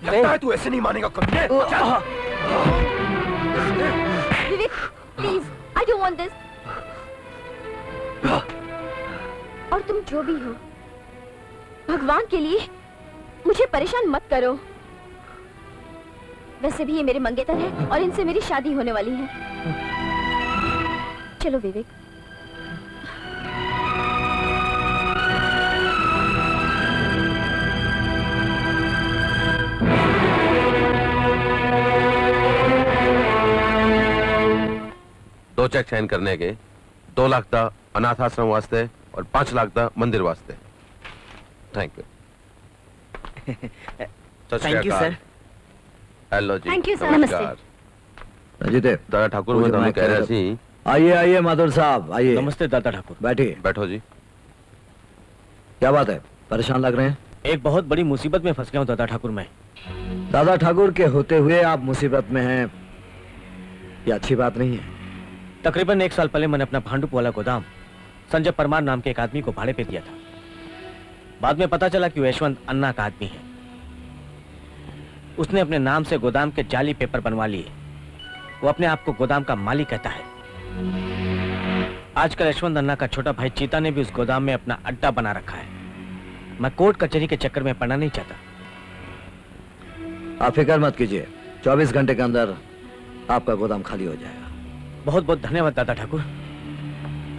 लगता है तू ऐसे नहीं मानेगा कभी। Vivek, please, I don't want this. और तुम जो भी हो, भगवान के लिए मुझे परेशान मत करो। वैसे भी ये मेरे मंगेतर है और इनसे मेरी शादी होने वाली है। चलो विवेक। दो चेक साइन करने के 2 लाख था अनाथ आश्रम वास्ते और 5 लाख था मंदिर वास्ते। Thank you. Thank you sir. Hello जी। Thank you, sir. नमस्कार। रंजीते, दादा ठाकुर वो मैं जो ਤੁਹਾਨੂੰ मैं कह कह रहा रहा सी। आइए आइए माधुर साहब, आइए। नमस्ते दादा ठाकुर। बैठिए। बैठो जी। क्या बात है, परेशान लग रहे हैं? एक बहुत बड़ी मुसीबत में फंस गया हूँ दादा ठाकुर मैं। दादा ठाकुर के होते हुए आप मुसीबत में हैं, ये अच्छी बात नहीं है। तकरीबन 1 साल पहले मैंने अपना भांडुप वाला गोदाम संजय परमार नाम के एक आदमी को भाड़े पे दिया था। बाद में पता चला कि वो यशवंत अन्ना का आदमी है। उसने अपने नाम से गोदाम के जाली पेपर बनवा लिए। वो अपने आप को गोदाम का मालिक कहता है। आजकल यशवंत अन्ना का छोटा भाई चीता ने भी उस गोदाम में अपना अड्डा बना रखा है। मैं कोर्ट कचहरी के चक्कर में पड़ना नहीं चाहता। आप फिक्र मत कीजिए, 24 घंटे के अंदर आपका गोदाम खाली हो जाएगा। बहुत बहुत धन्यवाद दादा ठाकुर,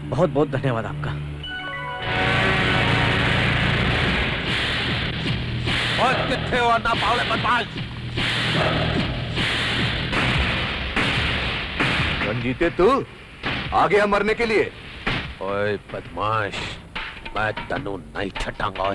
बहुत बहुत धन्यवाद आपका। और कितने हो अन्ना पावले बदमाश? रंजीते, तू आ गया मरने के लिए? ओए बदमाश, मैं तनु नहीं छटांगा।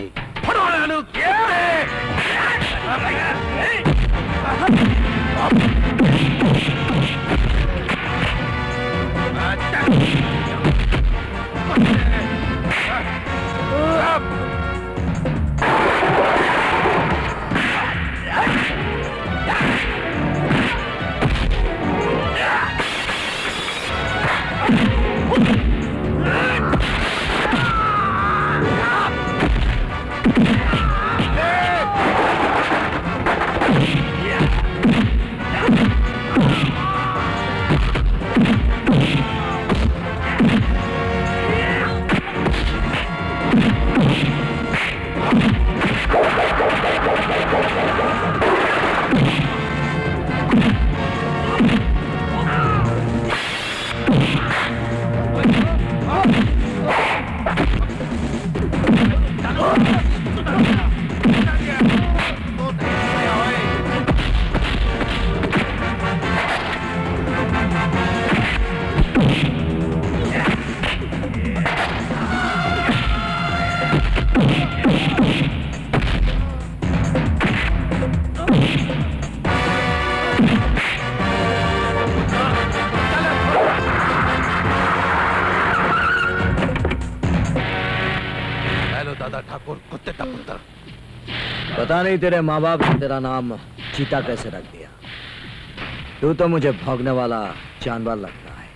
पता नहीं तेरे माँ बाप ने तेरा नाम चीता कैसे रख दिया। तू तो मुझे भौंकने वाला जानवर लगता है।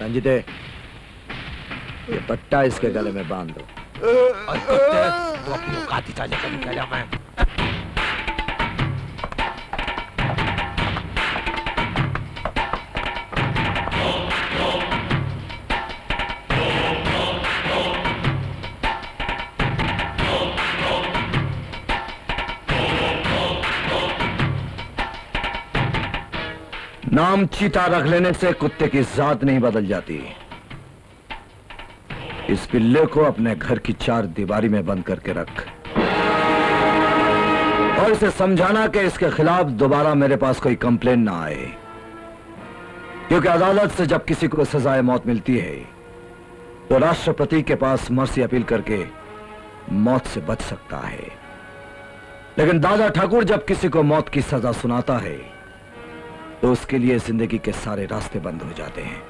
रंजिते, ये पट्टा इसके गले में बांध दो। तो अपनी औकात ही जाने का निकला मैं। नाम चीता रख लेने से कुत्ते की जात नहीं बदल जाती। इस पिल्ले को अपने घर की 4 दीवारी में बंद करके रख और इसे समझाना कि इसके खिलाफ दोबारा मेरे पास कोई कंप्लेन ना आए, क्योंकि अदालत से जब किसी को सजाए मौत मिलती है तो राष्ट्रपति के पास मर्सी अपील करके मौत से बच सकता है, लेकिन दादा ठाकुर जब किसी को मौत की सजा सुनाता है तो उसके लिए जिंदगी के सारे रास्ते बंद हो जाते हैं।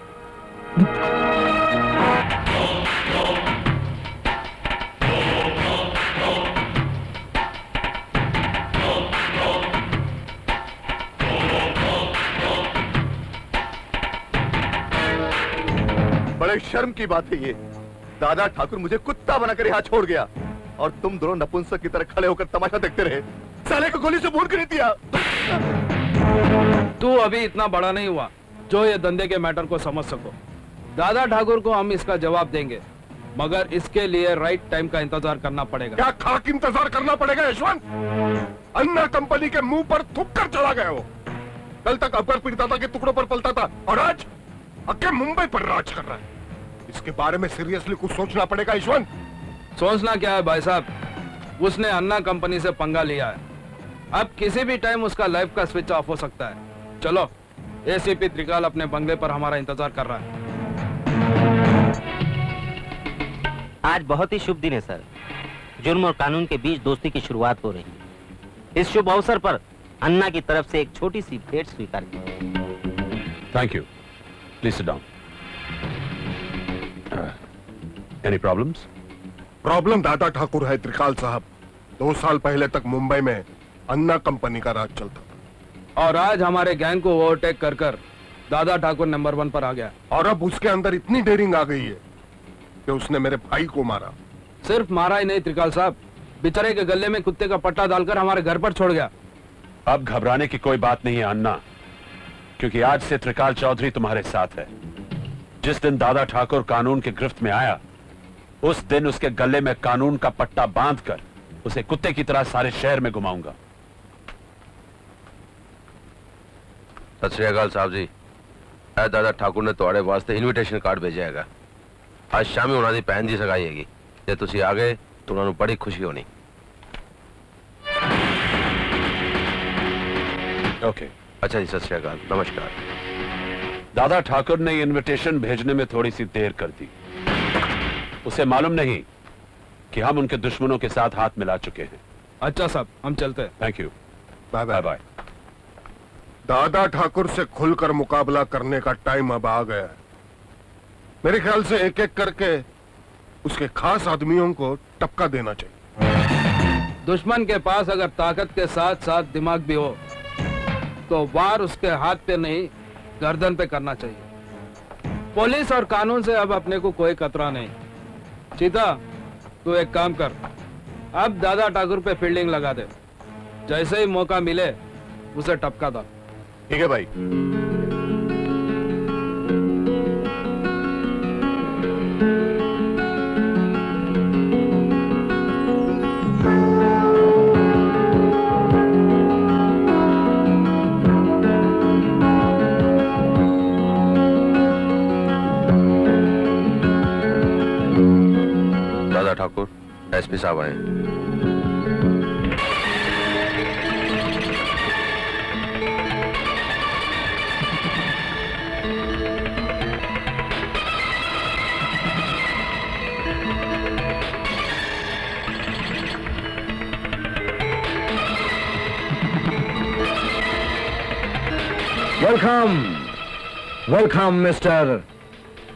बड़े शर्म की बात है ये। दादा ठाकुर मुझे कुत्ता बनाकर यहाँ छोड़ गया और तुम दोनों नपुंसक की तरह खड़े होकर तमाशा देखते रहे। साले को गोली से भून कर दिया। तू अभी इतना बड़ा नहीं हुआ जो ये धंधे के मैटर को समझ सको। दादा ठाकुर को हम इसका जवाब देंगे, मगर इसके लिए राइट टाइम का इंतजार करना पड़ेगा। क्या खाक इंतजार करना पड़ेगा यशवंत? अन्ना कंपनी के मुंह पर थूक कर चला गया वो। कल तक अकबर पीड़िता के टुकड़ों पर पलता था और आज अक्के मुंबई पर राज कर रहा है। इसके बारे में सीरियसली कुछ सोचना पड़ेगा यशवंत। सोचना क्या है भाई साहब, उसने अन्ना कंपनी से पंगा लिया है। अब किसी भी टाइम उसका लाइफ का स्विच ऑफ हो सकता है। चलो, एसीपी त्रिकाल अपने बंगले पर हमारा इंतजार कर रहा है। आज बहुत ही शुभ दिन है सर। जुर्म और कानून के बीच दोस्ती की शुरुआत हो रही है। इस शुभ अवसर पर अन्ना की तरफ से एक छोटी सी भेंट स्वीकार की। Thank you. Please sit down. Any problems? Problem दादा ठाकुर है त्रिकाल साहब। 2 साल पहले तक मुंबई में अन्ना कंपनी का राज चलता था और आज हमारे गैंग को ओवरटेक कर कर दादा ठाकुर नंबर 1 पर आ गया। और अब उसके अंदर इतनी डेयरिंग आ गई है कि उसने मेरे भाई को मारा। सिर्फ मारा ही नहीं त्रिकाल साहब, बेचारे के गले में कुत्ते का पट्टा डालकर हमारे घर पर छोड़ गया। अब घबराने की कोई बात नहीं है अन्ना, क्योंकि आज से त्रिकाल चौधरी तुम्हारे साथ है। जिस दिन दादा ठाकुर कानून की गिरफ्त में आया, उस दिन उसके गले में कानून का पट्टा बांधकर उसे कुत्ते की तरह सारे शहर में घुमाऊंगा। सत श्री अकाल साहब जी। ऐ दादा ठाकुर ने ਤੁਹਾਡੇ ਵਾਸਤੇ ਇਨਵੀਟੇਸ਼ਨ ਕਾਰਡ ਭੇਜਿਆ ਹੈਗਾ। ਅੱਜ ਸ਼ਾਮੀ ਉਹਨਾਂ ਦੀ ਭੈਣ ਦੀ ਸਗਾਈ ਹੈਗੀ। ਜੇ ਤੁਸੀਂ ਆ ਗਏ ਤਾਂ ਉਹਨਾਂ ਨੂੰ ਬੜੀ ਖੁਸ਼ੀ ਹੋਣੀ। ओके। अच्छा जी, सत श्री अकाल, नमस्कार। दादा ठाकुर ने इनविटेशन भेजने में थोड़ी सी देर कर दी। उसे मालूम नहीं कि हम उनके दुश्मनों के साथ हाथ मिला चुके हैं। अच्छा साहब, हम चलते हैं। Thank you. Bye bye bye. Dada Thakur से खुलकर मुकाबला करने का टाइम अब आ गया है। मेरे ख्याल से एक एक करके उसके खास आदमियों को टपका देना चाहिए। दुश्मन के पास अगर ताकत के साथ साथ दिमाग भी हो तो वार उसके हाथ पे नहीं, गर्दन पे करना चाहिए। पुलिस और कानून से अब अपने को कोई खतरा नहीं। चीता, तू एक काम कर, अब दादा ठाकुर पे फील्डिंग लगा दे। जैसे ही मौका मिले उसे टपका दो। ठीक है भाई। दादा ठाकुर, एसपी साहब आए। वेलकम, वेलकम मिस्टर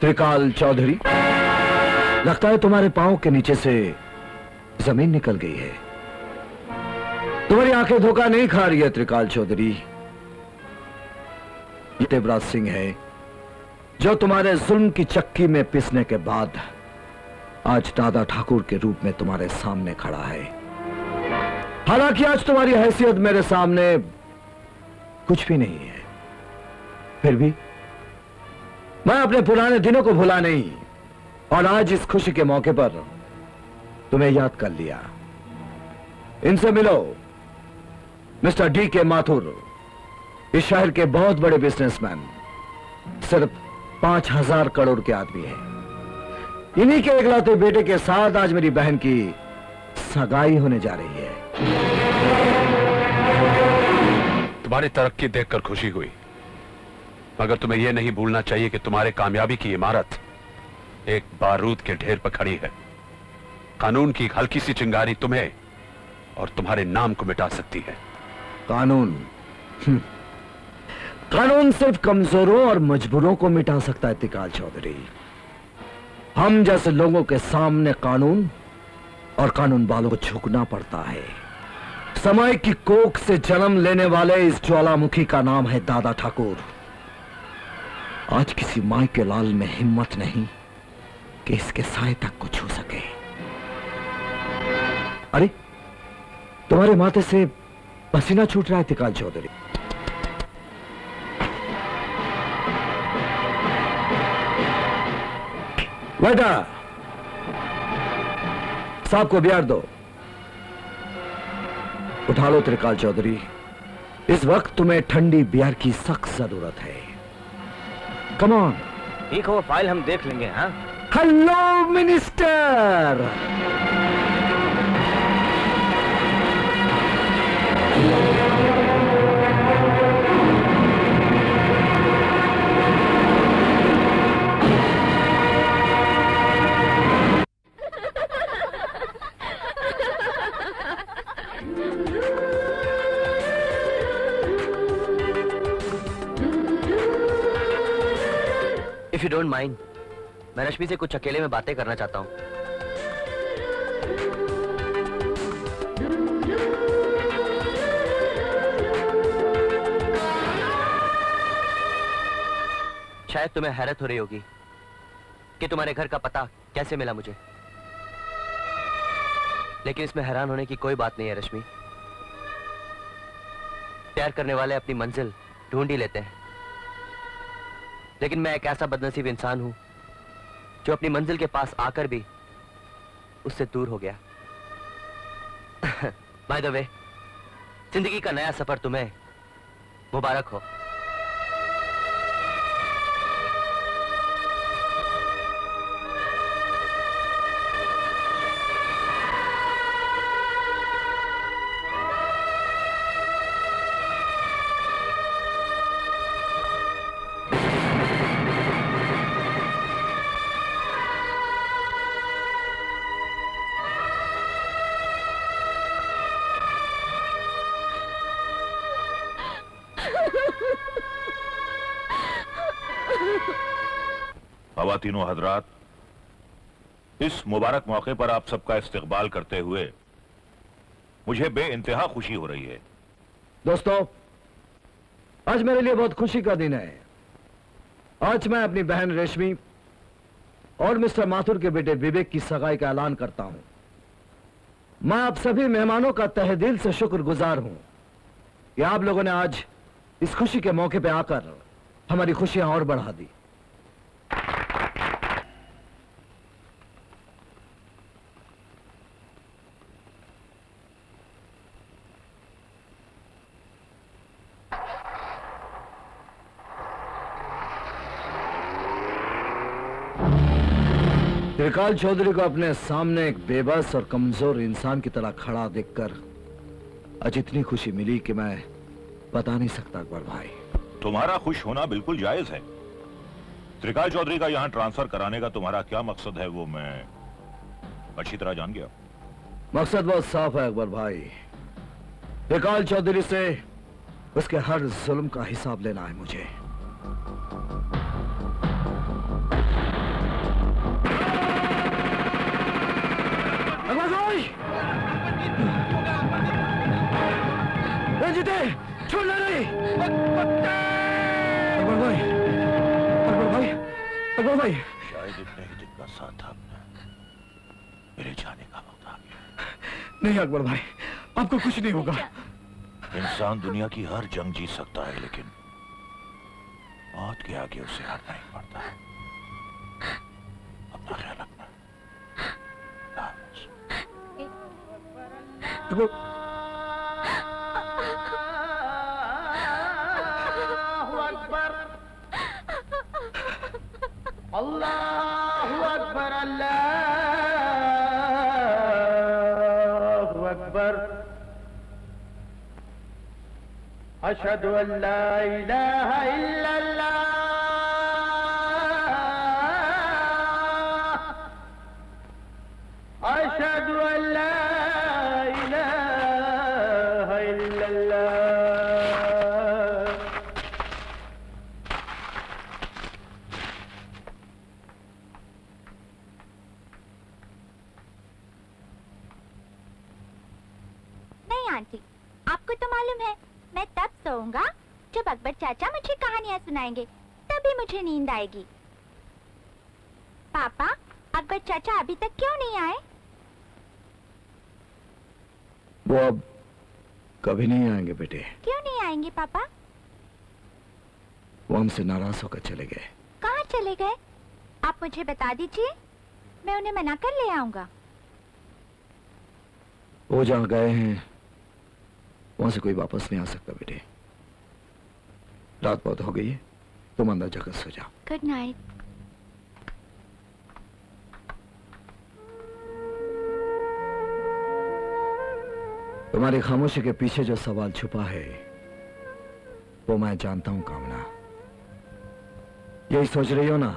त्रिकाल चौधरी। लगता है तुम्हारे पांव के नीचे से जमीन निकल गई है। तुम्हारी आंखें धोखा नहीं खा रही है त्रिकाल चौधरी। ये देवराज सिंह है जो तुम्हारे जुल्म की चक्की में पिसने के बाद आज दादा ठाकुर के रूप में तुम्हारे सामने खड़ा है। हालांकि आज तुम्हारी हैसियत मेरे सामने कुछ भी नहीं है, फिर भी मैं अपने पुराने दिनों को भुला नहीं और आज इस खुशी के मौके पर तुम्हें याद कर लिया। इनसे मिलो, मिस्टर डी के माथुर इस शहर के बहुत बड़े बिजनेसमैन, सिर्फ 5,000 करोड़ के आदमी हैं। इन्हीं के इकलौते बेटे के साथ आज मेरी बहन की सगाई होने जा रही है। तुम्हारी तरक्की देखकर खुशी हुई, मगर तुम्हें यह नहीं भूलना चाहिए कि तुम्हारे कामयाबी की इमारत एक बारूद के ढेर पर खड़ी है। कानून की हल्की सी चिंगारी तुम्हें और तुम्हारे नाम को मिटा सकती है। कानून कानून सिर्फ कमजोरों और मजबूरों को मिटा सकता है त्रिकाल चौधरी। हम जैसे लोगों के सामने कानून और कानून वालों को झुकना पड़ता है। समय की कोख से जन्म लेने वाले इस ज्वालामुखी का नाम है दादा ठाकुर। आज किसी माई के लाल में हिम्मत नहीं कि इसके साए तक को छू सके। अरे तुम्हारे माथे से पसीना छूट रहा है त्रिकाल चौधरी। बेटा साहब को बियार दो। उठा लो त्रिकाल चौधरी, इस वक्त तुम्हें ठंडी बियर की सख्त जरूरत है। Come on. ठीक हो, फाइल हम देख लेंगे। हाँ, hello minister. If you don't mind, मैं रश्मि से कुछ अकेले में बातें करना चाहता हूं। शायद तुम्हें हैरत हो रही होगी कि तुम्हारे घर का पता कैसे मिला मुझे, लेकिन इसमें हैरान होने की कोई बात नहीं है रश्मि। प्यार करने वाले अपनी मंजिल ढूंढ ही लेते हैं, लेकिन मैं एक ऐसा बदनसीब इंसान हूं जो अपनी मंजिल के पास आकर भी उससे दूर हो गया। बाय द वे, जिंदगी का नया सफर तुम्हें मुबारक हो। ख़वातीनो हज़रात, इस मुबारक मौके पर आप सबका इस्तकबाल करते हुए मुझे बेइंतहा खुशी हो रही है। दोस्तों, आज मेरे लिए बहुत खुशी का दिन है। आज मैं अपनी बहन रेशमी और मिस्टर माथुर के बेटे विवेक की सगाई का ऐलान करता हूं। मैं आप सभी मेहमानों का तहे दिल से शुक्रगुजार हूं कि आप लोगों ने आज इस खुशी के मौके पर आकर हमारी खुशियां और बढ़ा दी। त्रिकाल चौधरी को अपने सामने एक बेबस और कमजोर इंसान की तरह खड़ा देखकर आज इतनी खुशी मिली कि मैं बता नहीं सकता अकबर भाई। तुम्हारा खुश होना बिल्कुल जायज है। त्रिकाल चौधरी का यहां ट्रांसफर कराने का तुम्हारा क्या मकसद है वो मैं अच्छी तरह जान गया। मकसद बहुत साफ है अकबर भाई। त्रिकाल चौधरी से उसके हर जुल्म का हिसाब लेना है मुझे। अकबर भाई! जीते छोड़ना नहीं। अकबर भाई, अकबर भाई, अकबर भाई। शायद इतने ही दिन का साथ था आपने। मेरे जाने का वक्त आ गया। नहीं अकबर भाई, आपको कुछ नहीं होगा। इंसान दुनिया की हर जंग जीत सकता है, लेकिन मौत के आगे उसे हारना ही पड़ता है। अपना ख्याल रखना। अल्लाहु अकबर, अल्लाहु अकबर। अशहदु अल्ला इलाहा इल्लल्लाह, अशहदु अल्ला इलाहा इल्लल्लाह। नहीं आंटी, आपको तो मालूम है मैं तब सोऊंगा जब अकबर चाचा मुझे कहानियाँ सुनाएंगे, तभी मुझे नींद आएगी। पापा, अकबर चाचा अभी तक क्यों नहीं आए? वो अब कभी नहीं आएंगे बेटे। क्यों नहीं आएंगे पापा? वो हमसे नाराज होकर चले गए। कहाँ चले गए? आप मुझे बता दीजिए, मैं उन्हें मना कर ले आऊंगा। वो जहाँ गए हैं वहां से कोई वापस नहीं आ सकता बेटे। रात बहुत हो गई है, तुम अंदर जाकर सो जाओ। Good night. तुम्हारी खामोशी के पीछे जो सवाल छुपा है वो मैं जानता हूं कामना। यही सोच रही हो ना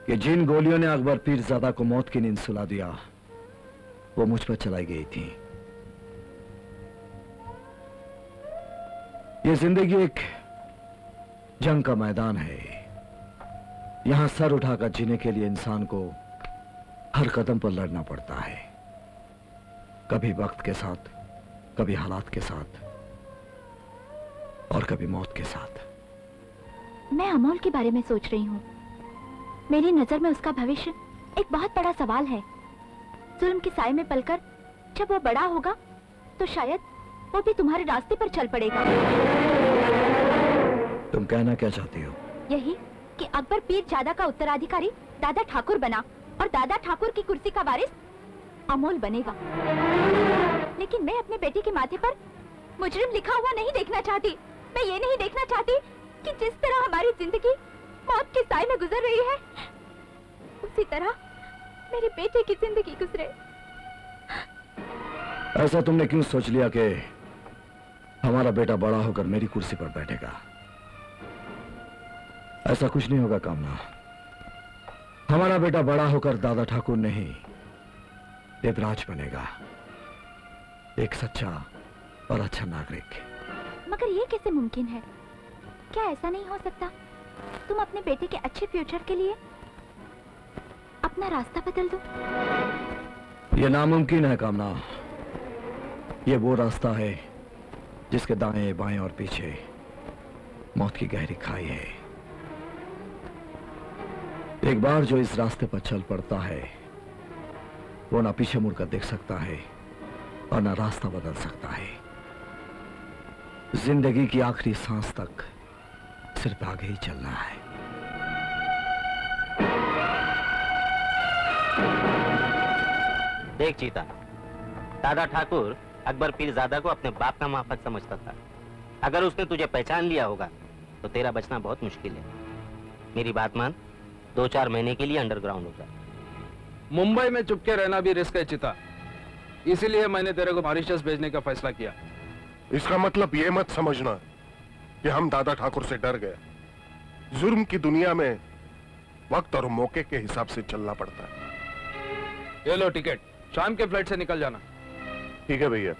कि जिन गोलियों ने अकबर पीरजादा को मौत की नींद सुला दिया वो मुझ पर चलाई गई थी। ये जिंदगी एक जंग का मैदान है। यहां सर उठाकर जीने के लिए इंसान को हर कदम पर लड़ना पड़ता है, कभी वक्त के साथ, कभी हालात के साथ और कभी मौत के साथ। मैं अमोल के बारे में सोच रही हूँ। मेरी नजर में उसका भविष्य एक बहुत बड़ा सवाल है। जुल्म के साए में पलकर जब वो बड़ा होगा तो शायद वो भी तुम्हारे रास्ते पर चल पड़ेगा। तुम कहना क्या चाहती हो? यही कि अकबर पीरजादा का उत्तराधिकारी दादा ठाकुर बना और दादा ठाकुर की कुर्सी का वारिस अमोल बनेगा। लेकिन मैं अपने बेटे के माथे पर मुजरिम लिखा हुआ नहीं देखना चाहती। मैं ये नहीं देखना चाहती कि जिस तरह हमारी जिंदगी मौत के साए में गुजर रही है उसी तरह मेरे बेटे की जिंदगी गुजरे। ऐसा तुमने क्यों सोच लिया कि हमारा बेटा बड़ा होकर मेरी कुर्सी पर बैठेगा? ऐसा कुछ नहीं होगा कामना। हमारा बेटा बड़ा होकर दादा ठाकुर नहीं देवराज बनेगा, एक सच्चा और अच्छा नागरिक। मगर ये कैसे मुमकिन है? क्या ऐसा नहीं हो सकता तुम अपने बेटे के अच्छे फ्यूचर के लिए अपना रास्ता बदल दो? ये नामुमकिन है कामना। ये वो रास्ता है जिसके दाएं बाएं और पीछे मौत की गहरी खाई है। एक बार जो इस रास्ते पर चल पड़ता है वो ना पीछे मुड़कर देख सकता है और ना रास्ता बदल सकता है। जिंदगी की आखिरी सांस तक सिर्फ आगे ही चलना है। देख चीता, दादा ठाकुर अकबर पीरजादा को अपने बाप का माफक समझता था। अगर उसने तुझे पहचान लिया होगा तो तेरा बचना बहुत मुश्किल है। मेरी बात मान, 2-4 महीने के लिए अंडरग्राउंड हो जा। मुंबई में चुपके रहना भी रिस्क है चिता, इसीलिए मैंने तेरे को मॉरिशस भेजने का फैसला किया। इसका मतलब ये मत समझना कि हम दादा ठाकुर से डर गए। जुर्म की दुनिया में वक्त और मौके के हिसाब से चलना पड़ता है। ये लो टिकट, शाम के फ्लाइट से निकल जाना। ठीक है भैया।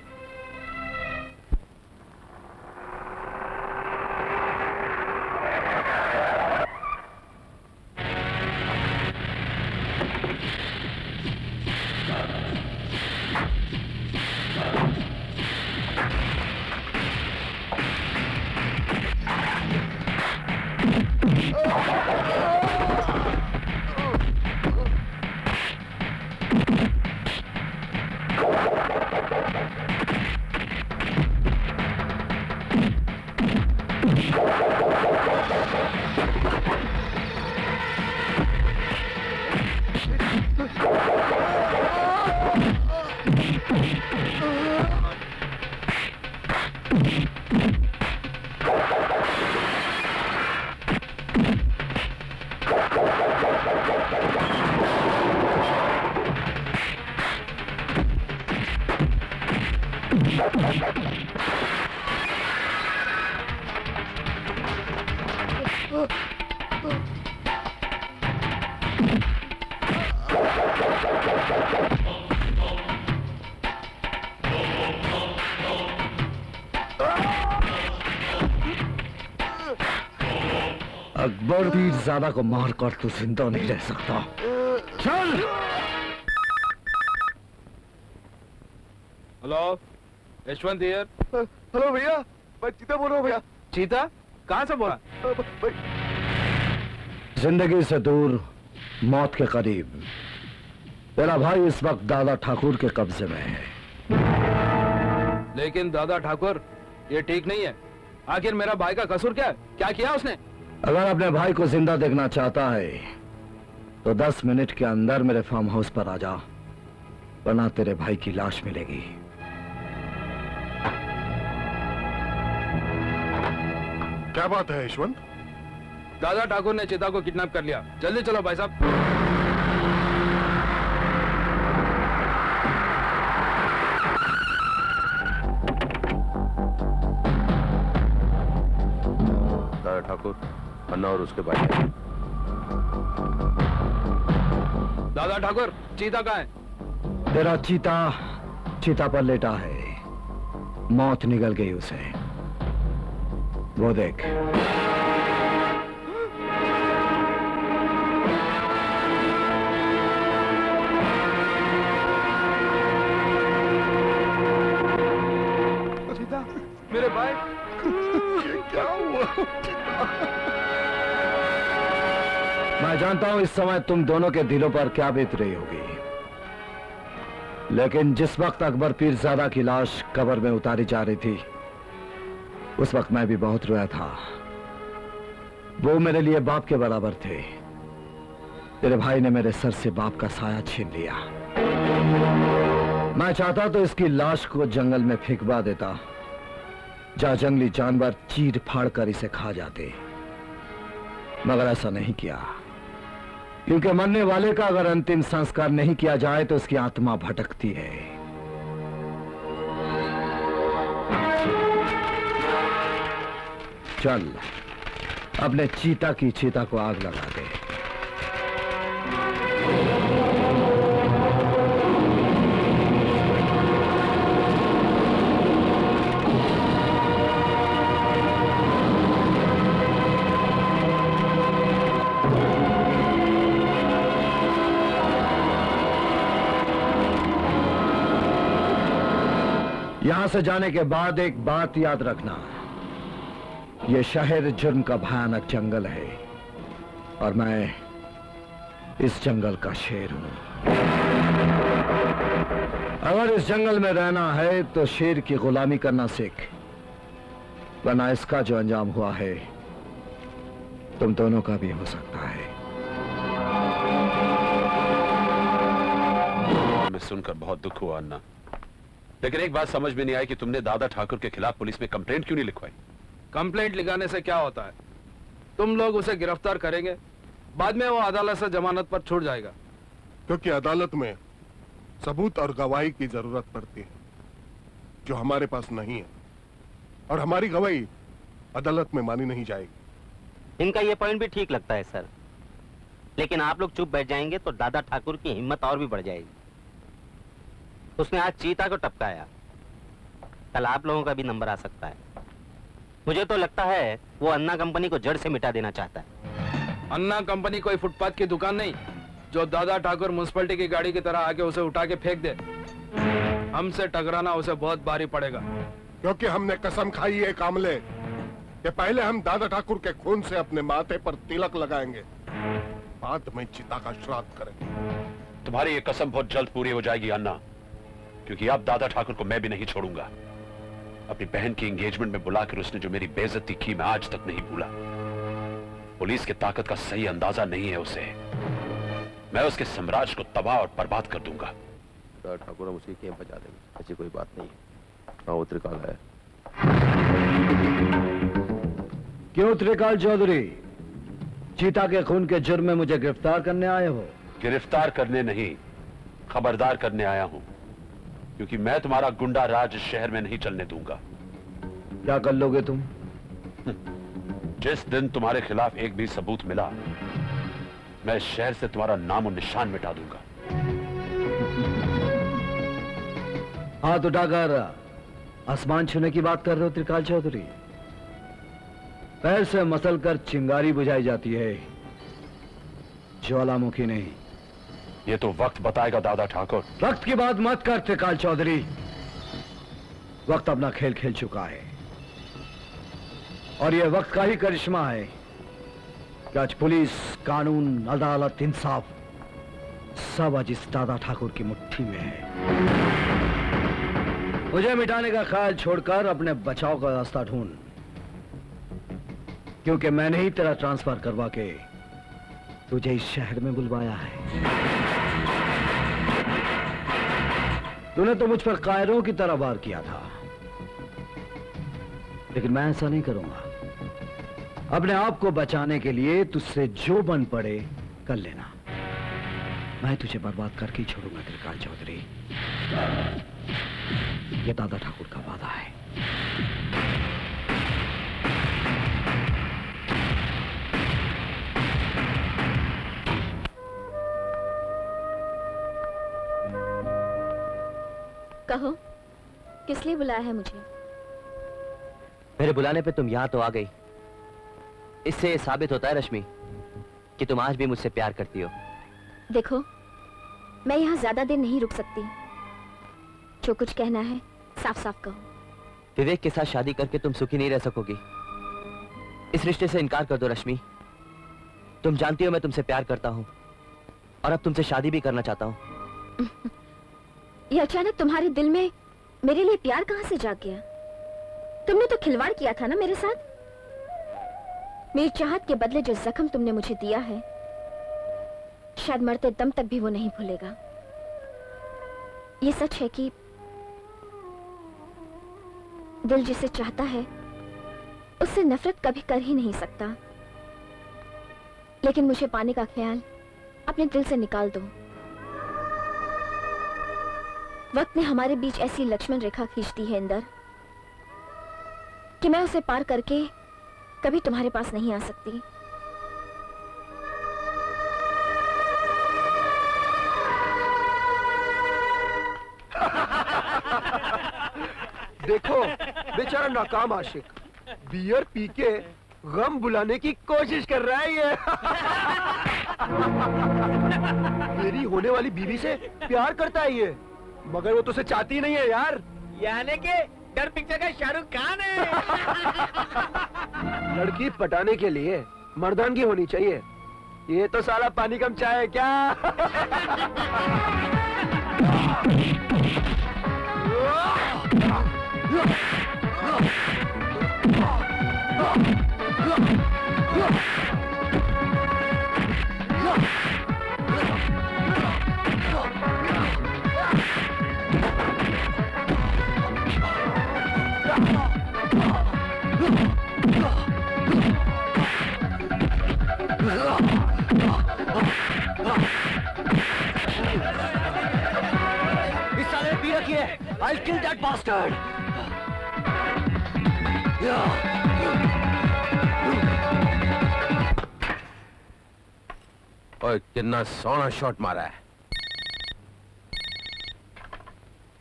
अकबर पीरजादा को मारकर तू जिंदा नहीं रह सकता। चल। Hello, Yashwant here. हेलो भैया, मैं चीता बोल रहा हूँ भैया। चीता कहाँ से बोला? जिंदगी से दूर, मौत के करीब। तेरा भाई इस वक्त दादा ठाकुर के कब्जे में है। लेकिन दादा ठाकुर, ये ठीक नहीं है। आखिर मेरा भाई का कसूर क्या है? क्या किया उसने? अगर अपने भाई को जिंदा देखना चाहता है तो 10 मिनट के अंदर मेरे फार्म हाउस पर आ जा, वरना तेरे भाई की लाश मिलेगी। क्या बात है यशवंत? दादा ठाकुर ने चीता को किडनैप कर लिया। जल्दी चलो भाई साहब। दादा ठाकुर, अन्ना और उसके भाई। दादा ठाकुर, चीता कहाँ है? तेरा चीता चीता पर लेटा है। मौत निगल गई उसे। वो देख। चीता, मेरे भाई। क्या हुआ? मैं जानता हूं इस समय तुम दोनों के दिलों पर क्या बीत रही होगी, लेकिन जिस वक्त अकबर पीरजादा की लाश कब्र में उतारी जा रही थी, उस वक्त मैं भी बहुत रोया था। वो मेरे लिए बाप के बराबर थे। तेरे भाई ने मेरे सर से बाप का साया छीन लिया। मैं चाहता तो इसकी लाश को जंगल में फेंकवा देता, जहां जंगली जानवर चीर फाड़ कर इसे खा जाते, मगर ऐसा नहीं किया, क्योंकि मरने वाले का अगर अंतिम संस्कार नहीं किया जाए तो उसकी आत्मा भटकती है। चल, अपने चीता की चीता को आग लगा दे। यहां से जाने के बाद एक बात याद रखना, यह शहर जुर्म का भयानक जंगल है और मैं इस जंगल का शेर हूं। अगर इस जंगल में रहना है तो शेर की गुलामी करना सीख, वरना इसका जो अंजाम हुआ है तुम दोनों का भी हो सकता है। मैं सुनकर बहुत दुख हुआ अन्ना, लेकिन एक बात समझ में नहीं आई कि तुमने दादा ठाकुर के खिलाफ पुलिस में कंप्लेंट क्यों नहीं लिखवाई? कंप्लेंट लिखाने से क्या होता है? तुम लोग उसे गिरफ्तार करेंगे, बाद में वो अदालत से जमानत पर छूट जाएगा। क्योंकि अदालत में सबूत और गवाही की जरूरत पड़ती है, जो हमारे पास नहीं है, और हमारी गवाही अदालत में मानी नहीं जाएगी। इनका ये पॉइंट भी ठीक लगता है सर, लेकिन आप लोग चुप बैठ जाएंगे तो दादा ठाकुर की हिम्मत और भी बढ़ जाएगी। उसने आज चीता को टपकाया, कल आप लोगों का भी नंबर आ सकता है। मुझे तो लगता है वो अन्ना कंपनी को जड़ से मिटा देना चाहता है। अन्ना कंपनी कोई फुटपाथ की दुकान नहीं, जो दादा ठाकुर म्युनिसिपैलिटी की गाड़ी की तरह आके उसे उठा के फेंक दे। हमसे टकराना उसे बहुत भारी पड़ेगा। क्योंकि हमने कसम खाई है कामले कि पहले हम दादा ठाकुर के खून से अपने माथे पर तिलक लगाएंगे, बाद में चिता का श्राद्ध करेंगे। तुम्हारी ये कसम बहुत जल्द पूरी हो जाएगी अन्ना, क्योंकि अब दादा ठाकुर को मैं भी नहीं छोड़ूंगा। अपनी बहन की एंगेजमेंट में बुलाकर उसने जो मेरी बेइज्जती की मैं आज तक नहीं भूला। पुलिस की ताकत का सही अंदाजा नहीं है उसे। मैं उसके साम्राज्य को तबाह और बर्बाद कर दूंगा। दादा ठाकुर हम उसी के बचा देंगे, ऐसी कोई बात नहीं है। हाँ, वो त्रिकाल है। क्यों त्रिकाल चौधरी, चीता के खून के जुर्म में मुझे गिरफ्तार करने आए हो? गिरफ्तार करने नहीं, खबरदार करने आया हूं, क्योंकि मैं तुम्हारा गुंडा राज इस शहर में नहीं चलने दूंगा। क्या कर लोगे तुम? जिस दिन तुम्हारे खिलाफ एक भी सबूत मिला, मैं इस शहर से तुम्हारा नाम और निशान मिटा दूंगा। हाथ उठाकर आसमान छूने की बात कर रहे हो त्रिकाल चौधरी? पैर से मसल कर चिंगारी बुझाई जाती है, ज्वालामुखी नहीं। ये तो वक्त बताएगा दादा ठाकुर। वक्त की बात मत कर त्रिकाल चौधरी, वक्त अपना खेल खेल चुका है, और यह वक्त का ही करिश्मा है कि आज पुलिस, कानून, अदालत, इंसाफ सब आज इस दादा ठाकुर की मुट्ठी में है। मुझे मिटाने का ख्याल छोड़कर अपने बचाव का रास्ता ढूंढ, क्योंकि मैंने ही तेरा ट्रांसफर करवा के तुझे इस शहर में बुलवाया है। तूने तो मुझ पर कायरों की तरह वार किया था, लेकिन मैं ऐसा नहीं करूंगा। अपने आप को बचाने के लिए तुझसे जो बन पड़े कर लेना, मैं तुझे बर्बाद करके ही छोड़ूंगा त्रिकाल चौधरी। ये दादा ठाकुर का वादा है। कहो, किस लिए बुलाया है मुझे? मेरे बुलाने पे तुम यहां तो आ गई। इससे साबित होता है रश्मि कि तुम आज भी मुझसे प्यार करती हो। देखो, मैं यहाँ ज्यादा देर नहीं रुक सकती। जो कुछ कहना है साफ साफ कहो। विवेक के साथ शादी करके तुम सुखी नहीं रह सकोगी। इस रिश्ते से इनकार कर दो रश्मि। तुम जानती हो मैं तुमसे प्यार करता हूँ, और अब तुमसे शादी भी करना चाहता हूँ। ये अचानक तुम्हारे दिल में मेरे लिए प्यार कहां से जाग गया? तुमने तो खिलवाड़ किया था ना मेरे साथ। मेरी चाहत के बदले जो जख्म तुमने मुझे दिया है, शायद मरते दम तक भी वो नहीं भूलेगा। ये सच है कि दिल जिसे चाहता है उससे नफरत कभी कर ही नहीं सकता, लेकिन मुझे पाने का ख्याल अपने दिल से निकाल दो। वक्त ने हमारे बीच ऐसी लक्ष्मण रेखा खींच दी है इंदर कि मैं उसे पार करके कभी तुम्हारे पास नहीं आ सकती। देखो, बेचारा नाकाम आशिक बियर पी के गम बुलाने की कोशिश कर रहा है ये। मेरी होने वाली बीवी से प्यार करता है ये, मगर वो तुझसे चाहती नहीं है यार। यानी कि डर पिक्चर का शाहरुख खान है। लड़की पटाने के लिए मर्दानगी होनी चाहिए। ये तो साला पानी कम चाय है क्या? इस साले ने पी रखी है। I'll kill that bastard. ओए, कितना सोना शॉट मारा है।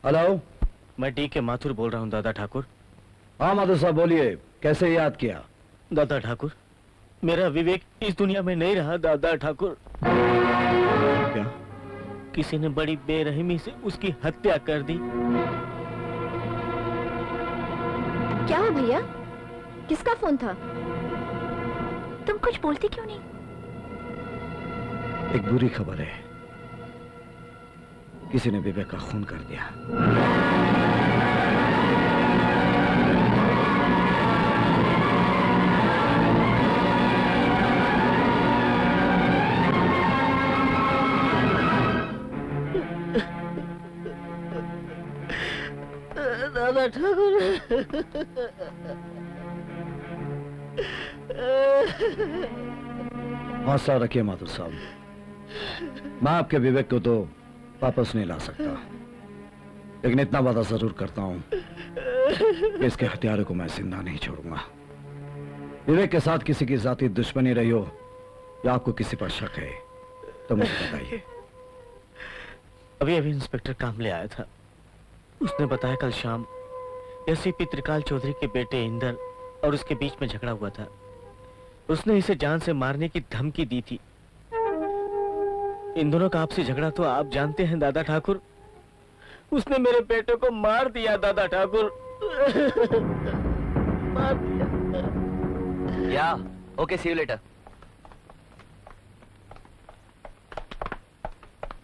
हेलो, मैं डी के माथुर बोल रहा हूँ दादा ठाकुर। हाँ माधुर साहब बोलिए, कैसे याद किया? दादा ठाकुर, मेरा विवेक इस दुनिया में नहीं रहा दादा ठाकुर। क्या? किसी ने बड़ी बेरहमी से उसकी हत्या कर दी। क्या हुआ भैया? किसका फोन था? तुम कुछ बोलती क्यों नहीं? एक बुरी खबर है, किसी ने विवेक का खून कर दिया। दादा ठाकुर, हौसला रखिए माथुर साहब, मैं आपके विवेक को तो वापस नहीं ला सकता, लेकिन इतना वादा जरूर करता हूं कि इसके हथियारों को मैं जिंदा नहीं छोड़ूंगा। विवेक के साथ किसी की जाती दुश्मनी रही हो या आपको किसी पर शक है तो मुझे बताइए। अभी इंस्पेक्टर कामले आया था, उसने बताया कल शाम एसीपी त्रिकाल चौधरी के बेटे इंदर और उसके बीच में झगड़ा हुआ था। उसने इसे जान से मारने की धमकी दी थी। इन दोनों का आपसी झगड़ा तो आप जानते हैं दादा ठाकुर। उसने मेरे बेटे को मार दिया दादा ठाकुर। मार दिया। या ओके, सी यू लेटर।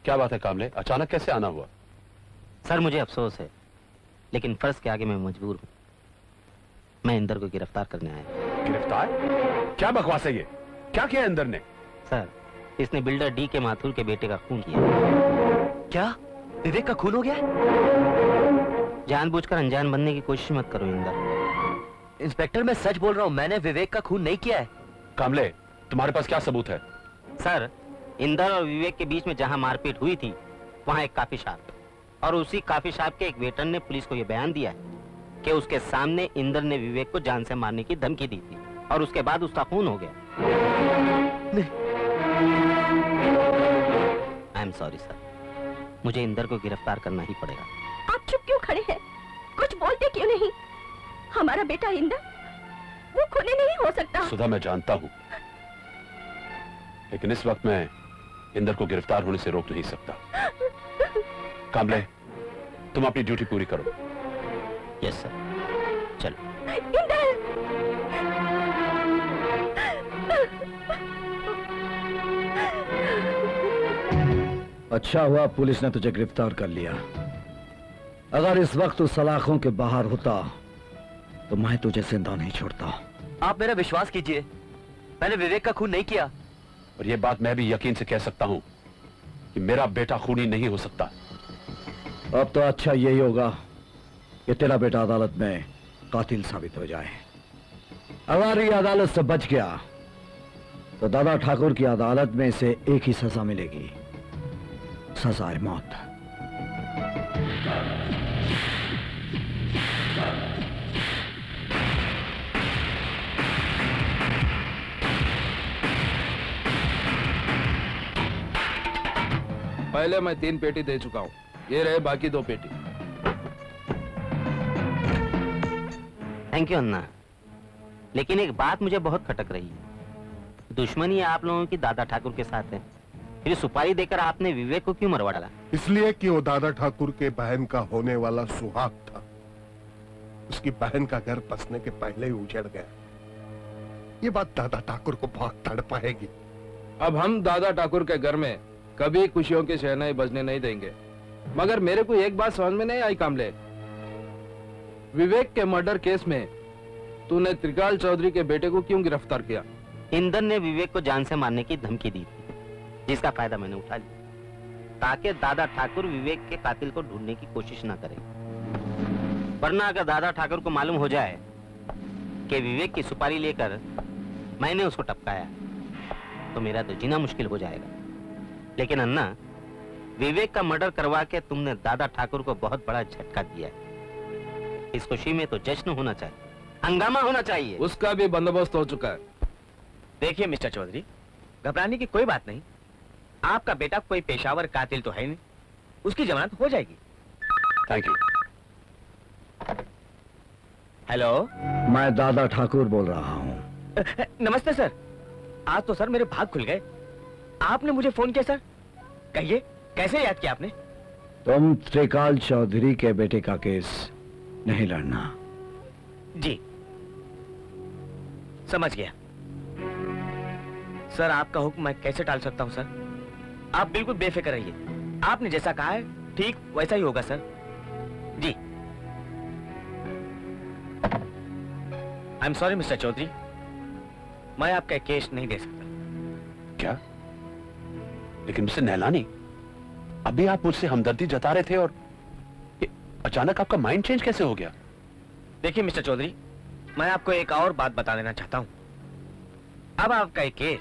क्या बात है कामले, अचानक कैसे आना हुआ? सर मुझे अफसोस है, लेकिन फर्ज के आगे मैं मजबूर हूँ। मैं इंदर को गिरफ्तार करने आया। गिरफ्तार? क्या बकवास है ये? क्या किया इंदर ने? सर, इसने बिल्डर डी के माथुर के बेटे का खून किया। क्या विवेक का खून हो गया? जानबूझकर अनजान बनने की कोशिश मत करो इंदर। इंस्पेक्टर मैं सच बोल रहा हूँ, मैंने विवेक का खून नहीं किया है। कामले, तुम्हारे पास क्या सबूत है? सर, इंदर और विवेक के बीच में जहां मारपीट हुई थी वहां एक काफी शॉप, और उसी काफी शॉप के एक वेटर ने पुलिस को यह बयान दिया है कि उसके सामने इंदर ने विवेक को जान से मारने की धमकी दी थी और उसके बाद उसका खून हो गया। आई एम सॉरी सर, मुझे इंदर को गिरफ्तार करना ही पड़ेगा। आप चुप क्यों खड़े हैं? कुछ बोलते क्यों नहीं? हमारा बेटा इंदर वो खूनी नहीं हो सकता। सुधा, मैं जानता हूं, लेकिन इस वक्त मैं इंदर को गिरफ्तार होने से रोक नहीं सकता। कामले, तुम अपनी ड्यूटी पूरी करो। यस सर, चलो। अच्छा हुआ पुलिस ने तुझे गिरफ्तार कर लिया। अगर इस वक्त तू सलाखों के बाहर होता तो मैं तुझे जिंदा नहीं छोड़ता। आप मेरा विश्वास कीजिए, मैंने विवेक का खून नहीं किया। और ये बात मैं भी यकीन से कह सकता हूं कि मेरा बेटा खूनी नहीं हो सकता। अब तो अच्छा यही होगा कि तेरा बेटा अदालत में कातिल साबित हो जाए। अगर ये अदालत से बच गया तो दादा ठाकुर की अदालत में इसे एक ही सजा मिलेगी, सजाए मौत। पहले मैं 3 पेटी दे चुका हूँ, ये रहे बाकी 2 पेटी। थैंक यू अन्ना, लेकिन एक बात मुझे बहुत खटक रही है। दुश्मनी आप लोगों की दादा ठाकुर के साथ है, फिर सुपारी देकर आपने विवेक को क्यों मरवा डाला? इसलिए कि वो दादा ठाकुर के बहन का होने वाला सुहाग था। उसकी बहन का घर बसने के पहले ही उजड़ गया। ये बात दादा ठाकुर को बहुत तड़पाएगी। अब हम दादा ठाकुर के घर में कभी खुशियों की शहनाई बजने नहीं देंगे। मगर मेरे को एक बात समझ में नहीं आई कामले, विवेक के मर्डर केस में तूने त्रिकाल चौधरी के बेटे को क्यों गिरफ्तार किया? इंदर ने विवेक को जान से मारने की धमकी दी थी, जिसका फायदा मैंने उठा लिया ताकि दादा ठाकुर विवेक के कातिल को ढूंढने की कोशिश न करे। वरना अगर दादा ठाकुर को मालूम हो जाए कि विवेक की सुपारी लेकर मैंने उसको टपकाया तो मेरा तो जीना मुश्किल हो जाएगा। लेकिन अन्ना, विवेक का मर्डर करवा के तुमने दादा ठाकुर को बहुत बड़ा झटका दिया है। इस खुशी में तो जश्न होना चाहिए, हंगामा होना चाहिए। उसका भी बंदोबस्त हो चुका है। देखिए मिस्टर चौधरी, घबराने की कोई बात नहीं। आपका बेटा कोई पेशावर कातिल तो है नहीं, उसकी जमानत हो जाएगी। Thank you. हेलो, मैं दादा ठाकुर बोल रहा हूँ। नमस्ते सर। आज तो सर मेरे भाग खुल गए। आपने मुझे फोन किया सर, कहिए कैसे याद किया आपने? तुम त्रिकाल चौधरी के बेटे का केस नहीं लड़ना। जी। समझ गया सर, आपका हुक्म मैं कैसे टाल सकता हूँ सर? आप बिल्कुल बेफिक्र रहिए, आपने जैसा कहा है ठीक वैसा ही होगा सर। जी I am sorry mister Chaudhary, मैं आपका केस नहीं दे सकता। क्या? लेकिन मिस्टर नहलानी, अभी आप मुझसे हमदर्दी जता रहे थे और ये अचानक आपका माइंड चेंज कैसे हो गया? देखिए मिस्टर चौधरी, मैं आपको एक और बात बता देना चाहता हूँ। अब आपका एक केस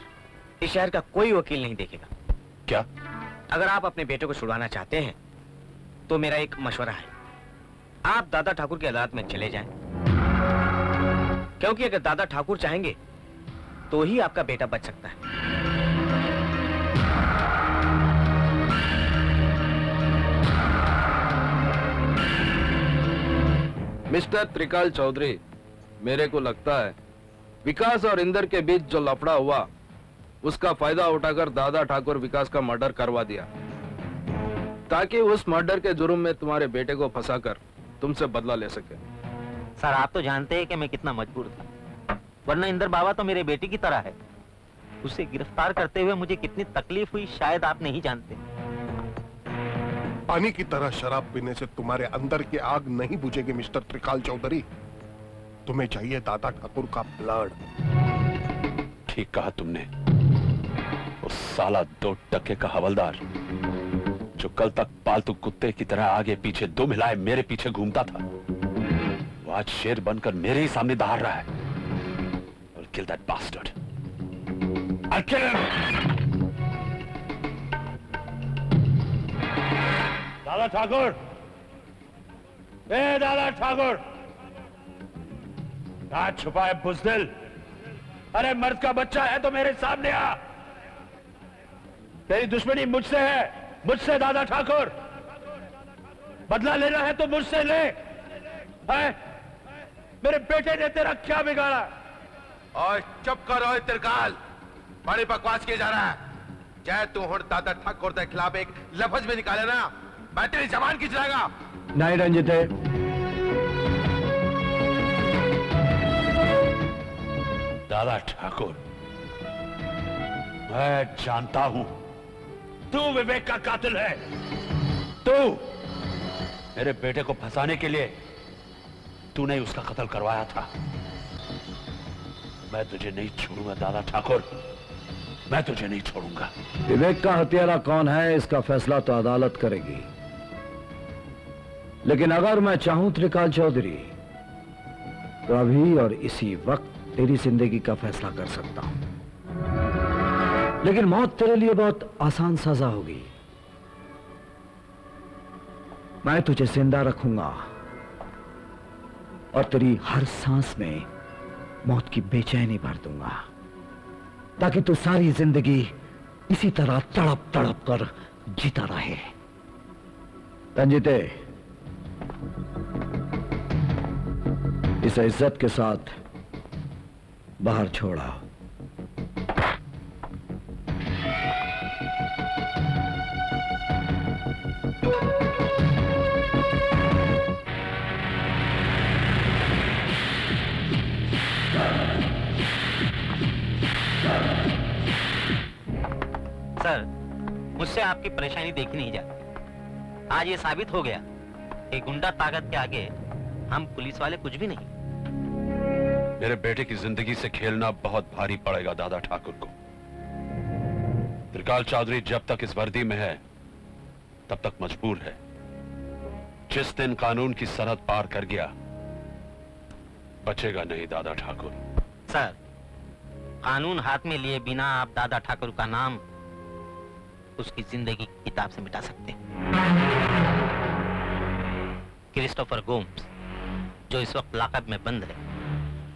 इस शहर का कोई वकील नहीं देखेगा। क्या? अगर आप अपने बेटे को छुड़वाना चाहते हैं तो मेरा एक मशवरा है, आप दादा ठाकुर की अदालत में चले जाएं, क्योंकि अगर दादा ठाकुर चाहेंगे तो ही आपका बेटा बच सकता है। मिस्टर त्रिकाल चौधरी, मेरे को लगता है विकास और इंदर के बीच जो लफड़ा हुआ उसका फायदा उठाकर दादा ठाकुर विकास का मर्डर करवा दिया, ताकि उस मर्डर के जुर्म में तुम्हारे बेटे को फंसाकर तुमसे बदला ले सके। सर आप तो जानते हैं कि मैं कितना मजबूर था, वरना इंदर बाबा तो मेरे बेटे की तरह है। उसे गिरफ्तार करते हुए मुझे कितनी तकलीफ हुई शायद आप नहीं जानते। पानी की तरह शराब पीने से तुम्हारे अंदर की आग नहीं बुझेगी मिस्टर त्रिकाल चौधरी। तुम्हें चाहिए दादा ठाकुर का ब्लड। ठीक कहा तुमने। वो साला 2 टके का हवलदार जो कल तक पालतू कुत्ते की तरह आगे पीछे दो मिलाए मेरे पीछे घूमता था, वो आज शेर बनकर मेरे ही सामने दहाड़ रहा है। I'll kill that bastard. I'll kill him. दादा ठाकुर, दादा ठाकुर, कहाँ छुपा है बुज़दिल? अरे मर्द का बच्चा है तो मेरे सामने आ। तेरी दुश्मनी मुझसे है, मुझसे दादा ठाकुर। बदला लेना है तो मुझसे ले। है? मेरे बेटे ने तेरा क्या बिगाड़ा? और चुप करो त्रिकाल, बड़ी बकवास किए जा रहा है। चाहे तू हुण दादा ठाकुर के खिलाफ एक लफ्ज भी निकाले ना, मैं तेरी जबान खींच लाएगा। नहीं रंजिते, दादा ठाकुर, मैं जानता हूं तू विवेक का कातिल है। तू मेरे बेटे को फंसाने के लिए तूने उसका कत्ल करवाया था। मैं तुझे नहीं छोड़ूंगा दादा ठाकुर, मैं तुझे नहीं छोड़ूंगा। विवेक का हत्यारा कौन है इसका फैसला तो अदालत करेगी, लेकिन अगर मैं चाहूं त्रिकाल चौधरी तो अभी और इसी वक्त तेरी जिंदगी का फैसला कर सकता हूं। लेकिन मौत तेरे लिए बहुत आसान सजा होगी। मैं तुझे जिंदा रखूंगा और तेरी हर सांस में मौत की बेचैनी भर दूंगा, ताकि तू सारी जिंदगी इसी तरह तड़प तड़प कर जीता रहे। रंजिते, इसे इज्जत के साथ बाहर छोड़ा। सर, मुझसे आपकी परेशानी देखी नहीं जाती। आज ये साबित हो गया कि गुंडा ताकत के आगे हम पुलिस वाले कुछ भी नहीं। मेरे बेटे की जिंदगी से खेलना बहुत भारी पड़ेगा दादा ठाकुर को। त्रिकाल चौधरी जब तक इस वर्दी में है तब तक मजबूर है। जिस दिन कानून की सरहद पार कर गया बचेगा नहीं दादा ठाकुर। सर, कानून हाथ में लिए बिना आप दादा ठाकुर का नाम उसकी जिंदगी की किताब से मिटा सकते हैं। क्रिस्टोफर गोम्स, जो इस वक्त लाकअप में बंद है,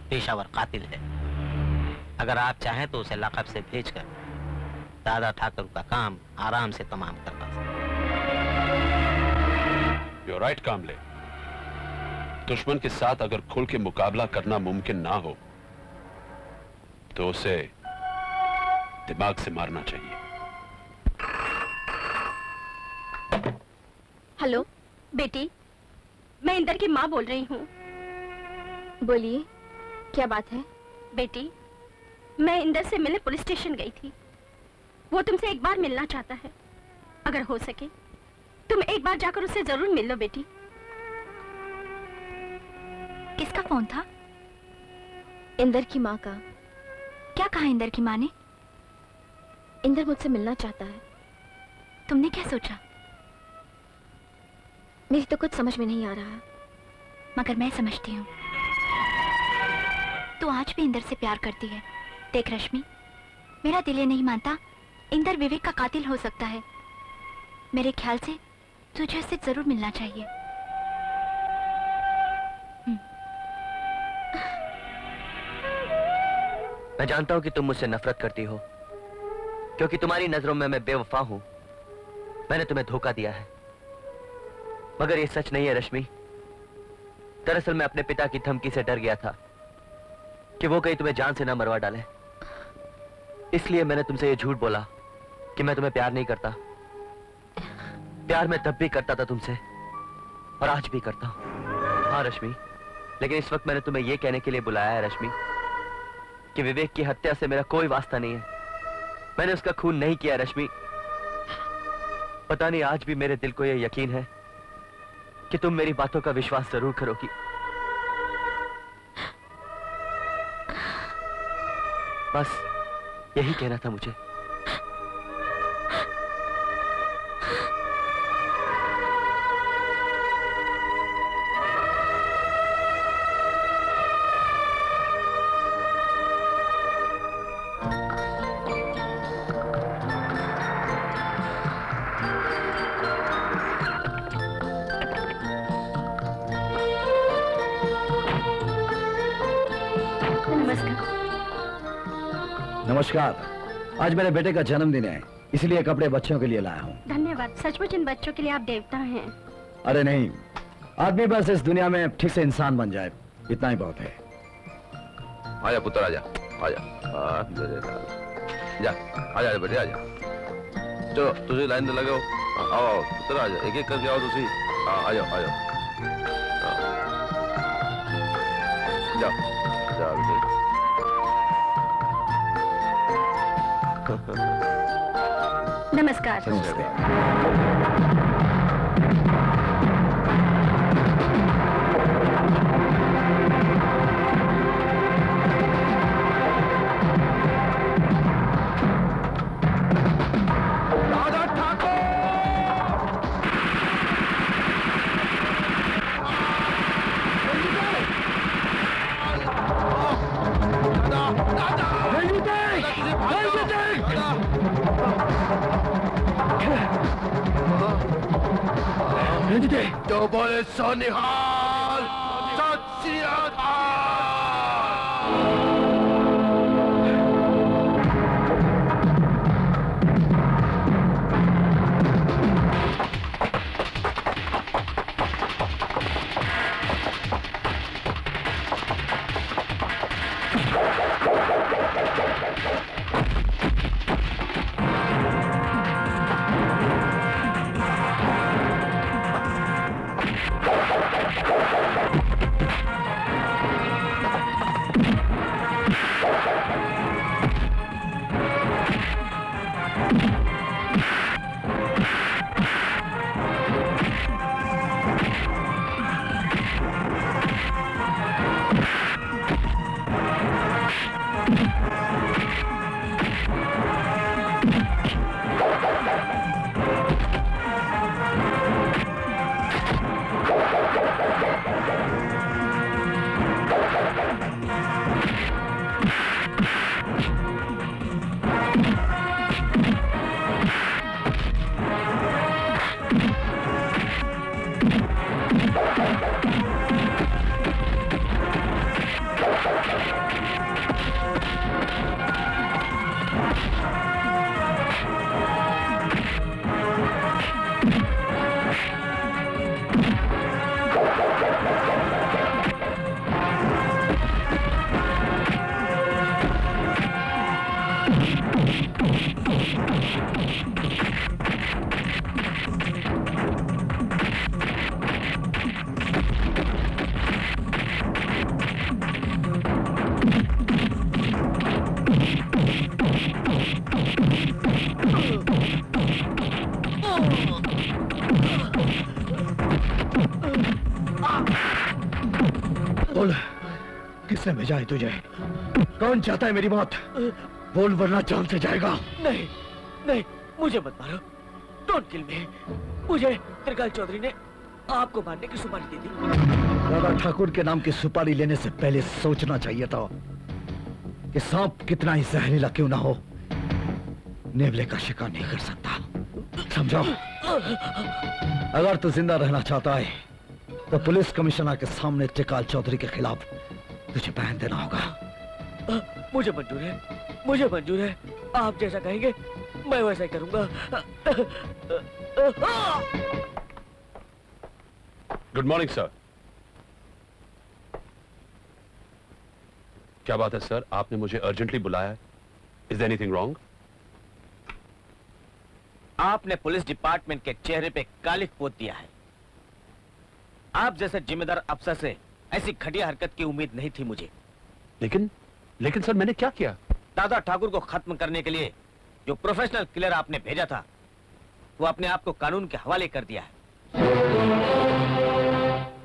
पेशावर कातिल है। अगर आप चाहें तो उसे लाकअप से भेजकर दादा ठाकुर का काम आराम से तमाम करवा सकते। You're right, कामले। दुश्मन के साथ अगर खुल के मुकाबला करना मुमकिन ना हो तो उसे दिमाग से मारना चाहिए। हेलो बेटी, मैं इंदर की माँ बोल रही हूँ। बोलिए, क्या बात है? बेटी, मैं इंदर से मिलने पुलिस स्टेशन गई थी। वो तुमसे एक बार मिलना चाहता है। अगर हो सके तुम एक बार जाकर उससे जरूर मिल लो बेटी। किसका फोन था? इंदर की माँ का। क्या कहा इंदर की माँ ने? इंदर मुझसे मिलना चाहता है। तुमने क्या सोचा? मेरी तो कुछ समझ में नहीं आ रहा, मगर मैं समझती हूँ। तू आज भी इंदर से प्यार करती है। देख रश्मि, मेरा दिल ये नहीं मानता इंदर विवेक का कातिल हो सकता है। मेरे ख्याल से तुझे उससे जरूर मिलना चाहिए। मैं जानता हूं कि तुम मुझसे नफरत करती हो, क्योंकि तुम्हारी नजरों में मैं बेवफा हूं। मैंने तुम्हें धोखा दिया है, मगर ये सच नहीं है रश्मि। दरअसल मैं अपने पिता की धमकी से डर गया था कि वो कहीं तुम्हें जान से ना मरवा डाले। इसलिए मैंने तुमसे ये झूठ बोला कि मैं तुम्हें प्यार नहीं करता। प्यार मैं तब भी करता था तुमसे, और आज भी करता हूं। हाँ रश्मि, लेकिन इस वक्त मैंने तुम्हें यह कहने के लिए बुलाया है रश्मि कि विवेक की हत्या से मेरा कोई वास्ता नहीं है। मैंने उसका खून नहीं किया रश्मि। पता नहीं आज भी मेरे दिल को यह यकीन है कि तुम मेरी बातों का विश्वास जरूर करोगी। बस यही कहना था मुझे। नमस्कार। आज मेरे बेटे का जन्मदिन है, इसलिए कपड़े बच्चों के लिए लाया हूँ। धन्यवाद। सचमुच इन बच्चों के लिए आप देवता हैं। अरे नहीं, आदमी बस इस दुनिया में ठीक से इंसान बन जाए, इतना ही बहुत है। आजा पुत्र, आजा आजा। मेरे लाल, जा आजा बेटे, आजा। चलो तुझे लाइन में लगे हो। आओ पुत्र, आजा। एक एक करके आओ तुसी। आ जाओ आ जाओ। जाओ जाओ बेटे। नमस्कार। दादा ठाकुर! जो बोले सो निहाल, सत श्री अकाल। बोल, किसने भेजा है तुझे? कौन चाहता है मेरी मौत? बोल वरना जान से जाएगा। नहीं नहीं, मुझे मत मारो, डोंट किल मी। मुझे त्रिकाल चौधरी ने आपको मारने की सुपारी दी थी। दादा ठाकुर के नाम की सुपारी लेने से पहले सोचना चाहिए था कि सांप कितना ही जहरीला क्यों ना हो, नेवले का शिकार नहीं कर सकता। समझो, अगर तू जिंदा रहना चाहता है तो पुलिस कमिश्नर के सामने त्रिकाल चौधरी के खिलाफ तुझे बयान देना होगा। मुझे मंजूर है, मुझे मंजूर है। आप जैसा कहेंगे मैं वैसा ही करूंगा। Good morning sir. क्या बात है सर, आपने मुझे अर्जेंटली बुलाया है? Is there anything wrong? आपने पुलिस डिपार्टमेंट के चेहरे पे कालिख पोत दिया है। आप जैसे जिम्मेदार अफसर से ऐसी घटिया हरकत की उम्मीद नहीं थी मुझे। लेकिन सर मैंने क्या किया? दादा ठाकुर को खत्म करने के लिए जो प्रोफेशनल किलर आपने भेजा था वो अपने आप को कानून के हवाले कर दिया है।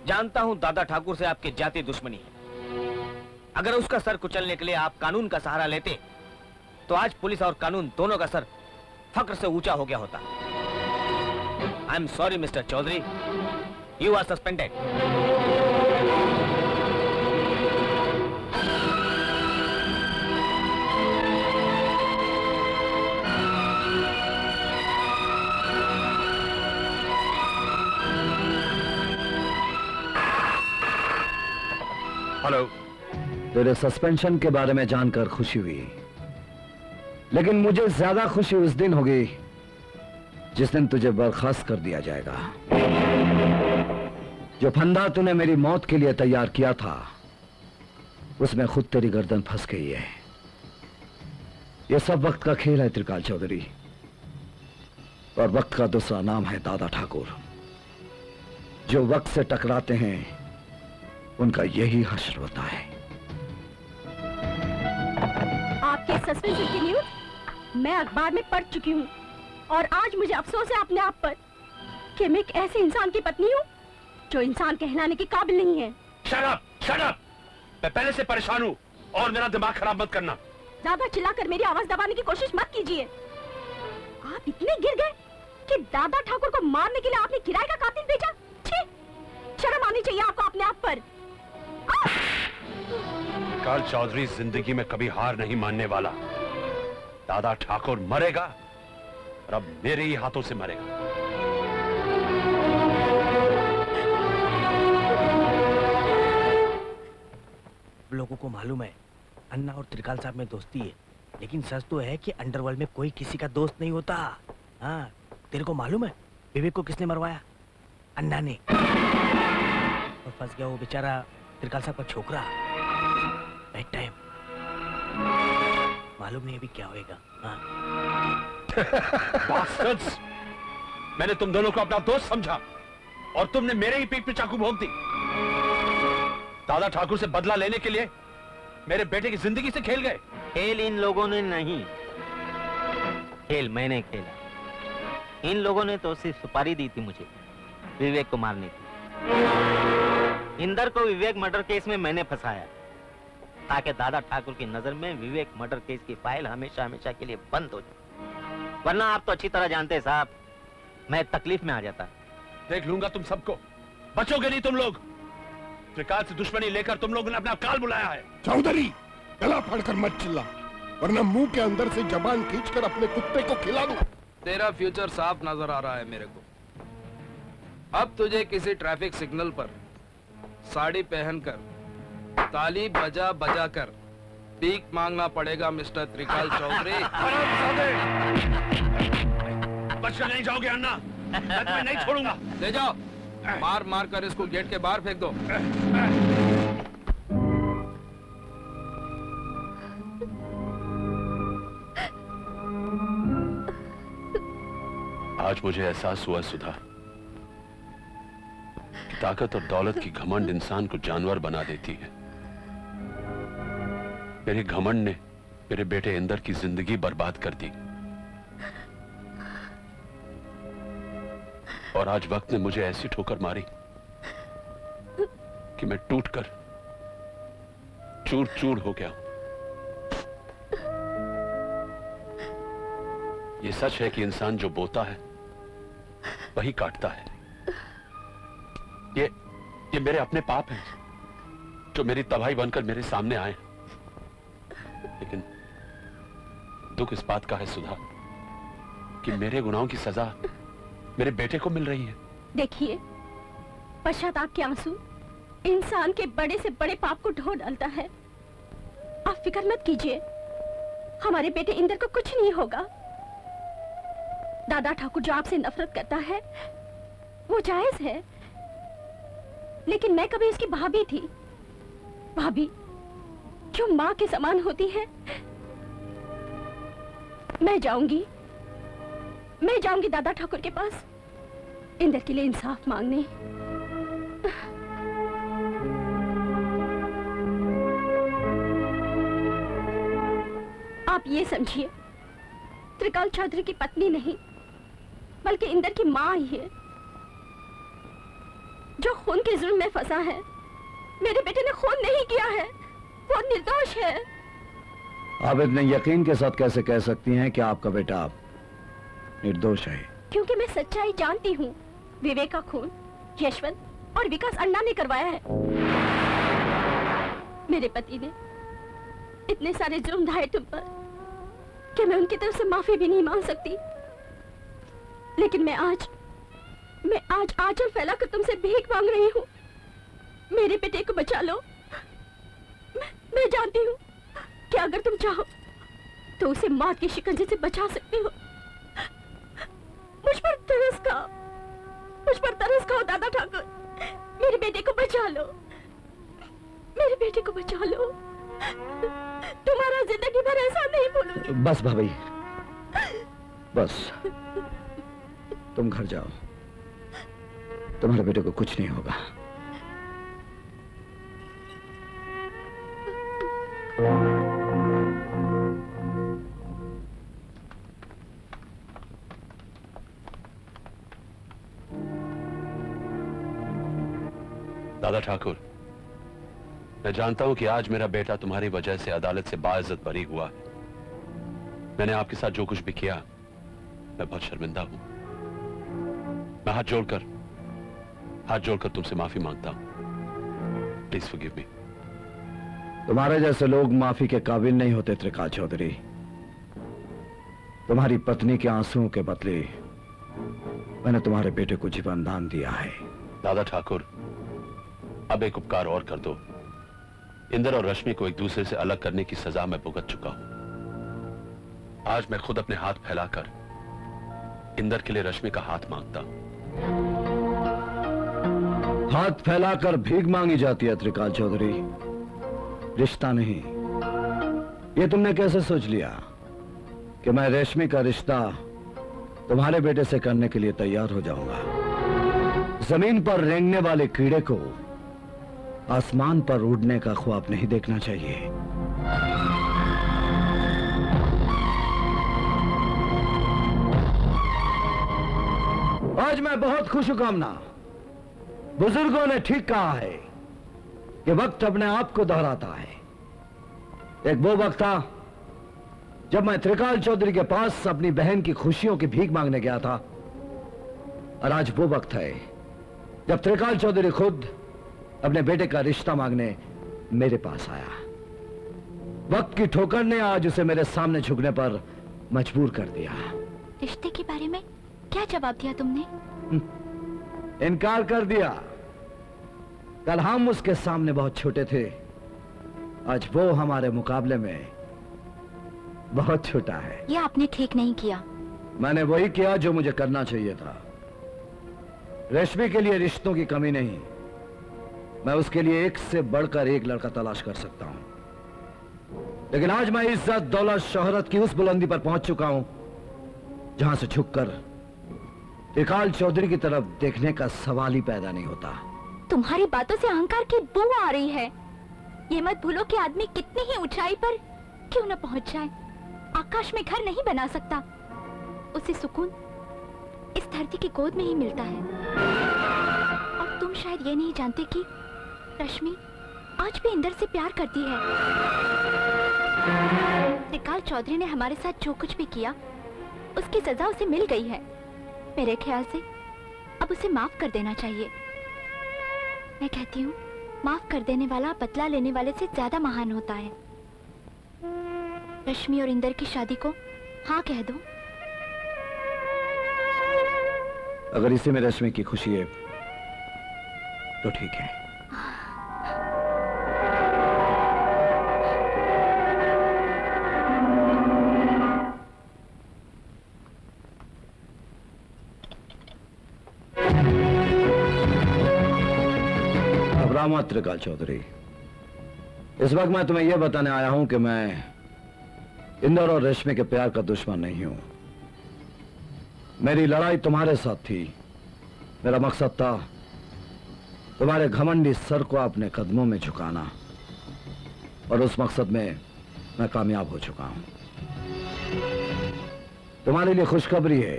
जानता हूं दादा ठाकुर से आपकी जाति दुश्मनी है। अगर उसका सर कुचलने के लिए आप कानून का सहारा लेते तो आज पुलिस और कानून दोनों का सर फक्र से ऊंचा हो गया होता। I am sorry mister Chaudhary, you are suspended. Hello. तेरे सस्पेंशन के बारे में जानकर खुशी हुई, लेकिन मुझे ज्यादा खुशी उस दिन होगी जिस दिन तुझे बर्खास्त कर दिया जाएगा। जो फंदा तूने मेरी मौत के लिए तैयार किया था उसमें खुद तेरी गर्दन फंस गई है। यह सब वक्त का खेल है त्रिकाल चौधरी, और वक्त का दूसरा नाम है दादा ठाकुर। जो वक्त से टकराते हैं उनका यही हश्र होता है। आपके सस्पेंशन की न्यूज मैं अखबार में पढ़ चुकी हूँ, और आज मुझे अफसोस है अपने आप पर कि मैं एक ऐसे इंसान की पत्नी हूँ जो इंसान कहलाने के काबिल नहीं है। Shut up, shut up! मैं पहले से परेशान हूँ और मेरा दिमाग खराब मत करना। ज्यादा चिल्लाकर मेरी आवाज दबाने की कोशिश मत कीजिए। आप इतने गिर गए कि दादा ठाकुर को मारने के लिए आपने किराए का कातिल भेजा। छी! शर्म आनी चाहिए आपको अपने आप पर। त्रिकाल चौधरी जिंदगी में कभी हार नहीं मानने वाला। दादा ठाकुर मरेगा और अब मेरे ही हाथों से मरेगा। लोगों को मालूम है अन्ना और त्रिकाल साहब में दोस्ती है, लेकिन सच तो है कि अंडरवर्ल्ड में कोई किसी का दोस्त नहीं होता। हाँ, तेरे को मालूम है विवेक को किसने मरवाया? अन्ना ने। और फंस गया वो बेचारा त्रिकाल साहब का छोकरा। Bad time. मालूम नहीं अभी क्या होएगा। हाँ। Bastards! मैंने तुम दोनों को अपना दोस्त समझा और तुमने मेरे ही पीठ पे चाकू भोंक दी। दादा ठाकुर से बदला लेने के लिए मेरे बेटे की जिंदगी से खेल गए। खेल इन लोगों ने नहीं, खेल मैंने खेला। इन लोगों ने तो सिर्फ सुपारी दी थी मुझे विवेक को मारने की। इंदर को विवेक मर्डर केस में मैंने फंसाया ताकि दादा ठाकुर की नजर में विवेक मर्डर केस की फाइल हमेशा हमेशा के लिए बंद हो जाए। वरना आप तो अच्छी तरह जानते हैं साहब, मैं तकलीफ में आ जाता। देख लूंगा तुम सबको, बचोगे नहीं तुम लोग। त्रिकाल से दुश्मनी लेकर तुम लोगों ने अपना काल बुलाया है। चौधरी, गला फाड़कर मत चिल्ला, वरना मुंह के अंदर से जबान खींचकर अपने कुत्ते को खिला दूं। तेरा फ्यूचर साफ नजर आ रहा है मेरे को। अब तुझे किसी ट्रैफिक सिग्नल पर साड़ी पहनकर ताली बजा बजा कर भीख मांगना पड़ेगा मिस्टर त्रिकाल चौधरी। बचकर नहीं जाओगे अन्ना, मैं तुम्हें नहीं छोड़ूंगा। ले जाओ, मार मार कर इसको गेट के बाहर फेंक दो। आज मुझे एहसास हुआ सुधा कि ताकत और दौलत की घमंड इंसान को जानवर बना देती है। मेरे घमंड ने मेरे बेटे इंदर की जिंदगी बर्बाद कर दी और आज वक्त ने मुझे ऐसी ठोकर मारी कि मैं टूटकर चूर चूर हो गया। ये सच है कि इंसान जो बोता है वही काटता है। ये मेरे अपने पाप हैं जो मेरी तबाही बनकर मेरे सामने आए। लेकिन दुख इस बात का है सुधा कि मेरे गुनाहों की सजा मेरे बेटे को मिल रही है। देखिए, पश्चाताप के आंसू इंसान के बड़े से बड़े पाप को ढो डालता है। आप फिक्र मत कीजिए, हमारे बेटे इंदर को कुछ नहीं होगा। दादा ठाकुर जो आपसे नफरत करता है वो जायज है, लेकिन मैं कभी उसकी भाभी थी। भाभी जो माँ के समान होती है। मैं जाऊंगी दादा ठाकुर के पास इंदर के लिए इंसाफ मांगने। आप ये समझिए, त्रिकाल चौधरी की पत्नी नहीं बल्कि इंदर की माँ ही है जो खून के जुल्म में फंसा है। मेरे बेटे ने खून नहीं किया है, वो निर्दोष है। आप इतने यकीन के साथ कैसे कह सकती हैं कि आपका बेटा निर्दोष है? क्योंकि मैं सच्चाई जानती हूँ। विवेक का खून यशवंत और विकास अन्ना ने करवाया है। मेरे पति ने इतने सारे जुर्म ढाए तुम पर कि मैं उनकी तरफ से माफी भी नहीं मांग सकती। लेकिन मैं आज आंचल फैलाकर तुमसे भीख मांग रही हूँ। मेरे बेटे को बचा लो। मैं जानती हूँ कि अगर तुम चाहो तो उसे मौत के शिकंजे से बचा सकते हो। मुझ पर तरस खाओ दादा ठाकुर। मेरे बेटे को बचा लो, मेरे बेटे को बचा लो। तुम्हारा जिंदगी भर ऐसा नहीं भूलूंगी। बस भाभी, बस तुम घर जाओ, तुम्हारे बेटे को कुछ नहीं होगा। दादा ठाकुर, मैं जानता हूं कि आज मेरा बेटा तुम्हारी वजह से अदालत से बाइज्जत बरी हुआ है। मैंने आपके साथ जो कुछ भी किया, मैं बहुत शर्मिंदा हूं। मैं हाथ जोड़कर तुमसे माफी मांगता हूं। Please forgive me. तुम्हारे जैसे लोग माफी के काबिल नहीं होते त्रिकाल चौधरी। तुम्हारी पत्नी के आंसुओं के बदले मैंने तुम्हारे बेटे को जीवन दान दिया है। दादा ठाकुर, अब एक उपकार और कर दो। इंदर और रश्मि को एक दूसरे से अलग करने की सजा मैं भुगत चुका हूं। आज मैं खुद अपने हाथ फैलाकर इंदर के लिए रश्मि का हाथ मांगता हूं। हाथ फैलाकर भीख मांगी जाती है त्रिकाल चौधरी, रिश्ता नहीं। ये तुमने कैसे सोच लिया कि मैं रेशमी का रिश्ता तुम्हारे बेटे से करने के लिए तैयार हो जाऊंगा? जमीन पर रेंगने वाले कीड़े को आसमान पर उड़ने का ख्वाब नहीं देखना चाहिए। आज मैं बहुत खुश हूं कामना। बुजुर्गों ने ठीक कहा है कि वक्त अपने आप को दोहराता है। एक वो वक्त था जब मैं त्रिकाल चौधरी के पास अपनी बहन की खुशियों की भीख मांगने गया था, और आज वो वक्त है जब त्रिकाल चौधरी खुद अपने बेटे का रिश्ता मांगने मेरे पास आया। वक्त की ठोकर ने आज उसे मेरे सामने झुकने पर मजबूर कर दिया। रिश्ते के बारे में क्या जवाब दिया तुमने? इनकार कर दिया। कल हम उसके सामने बहुत छोटे थे, आज वो हमारे मुकाबले में बहुत छोटा है। ये आपने ठीक नहीं किया। मैंने वही किया जो मुझे करना चाहिए था। रेशमी के लिए रिश्तों की कमी नहीं, मैं उसके लिए एक से बढ़कर एक लड़का तलाश कर सकता हूं। लेकिन आज मैं इज्जत, दौलत, शोहरत की उस बुलंदी पर पहुंच चुका हूं जहां से झुककर त्रिकाल चौधरी की तरफ देखने का सवाल ही पैदा नहीं होता। तुम्हारी बातों से अहंकार की बू आ रही है। ये मत भूलो कि आदमी कितनी ही ऊंचाई पर क्यों न पहुंच जाए। आकाश में घर नहीं बना सकता, उसे सुकून इस धरती की गोद में ही मिलता है। और तुम शायद ये नहीं जानते कि रश्मि आज भी इंदर से प्यार करती है। त्रिकाल चौधरी ने हमारे साथ जो कुछ भी किया उसकी सजा उसे मिल गई है। मेरे ख्याल से अब उसे माफ कर देना चाहिए। मैं कहती हूँ माफ कर देने वाला बदला लेने वाले से ज्यादा महान होता है। रश्मि और इंदर की शादी को हाँ कह दो। अगर इसी में रश्मि की खुशी है तो ठीक है। घबरा मत त्रिकाल चौधरी। इस वक्त मैं तुम्हें यह बताने आया हूं कि मैं इंदर और रश्मि के प्यार का दुश्मन नहीं हूं। मेरी लड़ाई तुम्हारे साथ थी। मेरा मकसद था तुम्हारे घमंडी सर को अपने कदमों में झुकाना, और उस मकसद में मैं कामयाब हो चुका हूं। तुम्हारे लिए खुशखबरी है,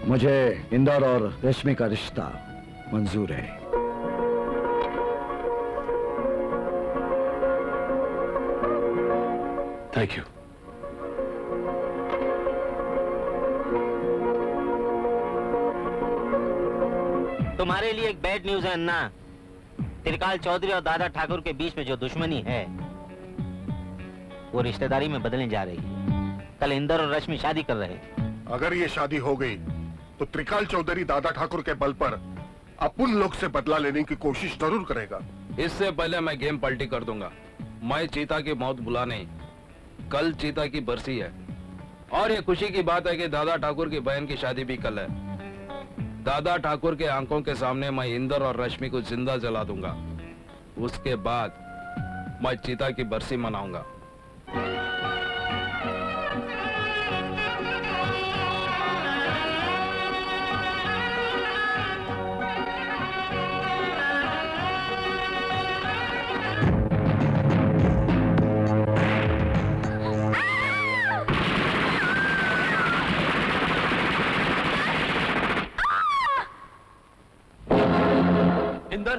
मुझे इंदर और रश्मि का रिश्ता मंजूर है। Thank you. तुम्हारे लिए एक बैड न्यूज है अन्ना। त्रिकाल चौधरी और दादा ठाकुर के बीच में जो दुश्मनी है वो रिश्तेदारी में बदलने जा रही है। कल इंदर और रश्मि शादी कर रहे हैं। अगर ये शादी हो गई तो त्रिकाल चौधरी दादा ठाकुर के बल पर अपन लोग से बदला लेने की कोशिश जरूर करेगा। इससे पहले मैं गेम पलटी कर दूंगा। मैं चीता की मौत बुला नहीं। कल चीता की बरसी है और ये खुशी की बात है कि दादा ठाकुर की बहन की शादी भी कल है। दादा ठाकुर के आंखों के सामने मैं इंदर और रश्मि को जिंदा जला दूंगा। उसके बाद मैं चीता की बरसी मनाऊंगा। इंदर,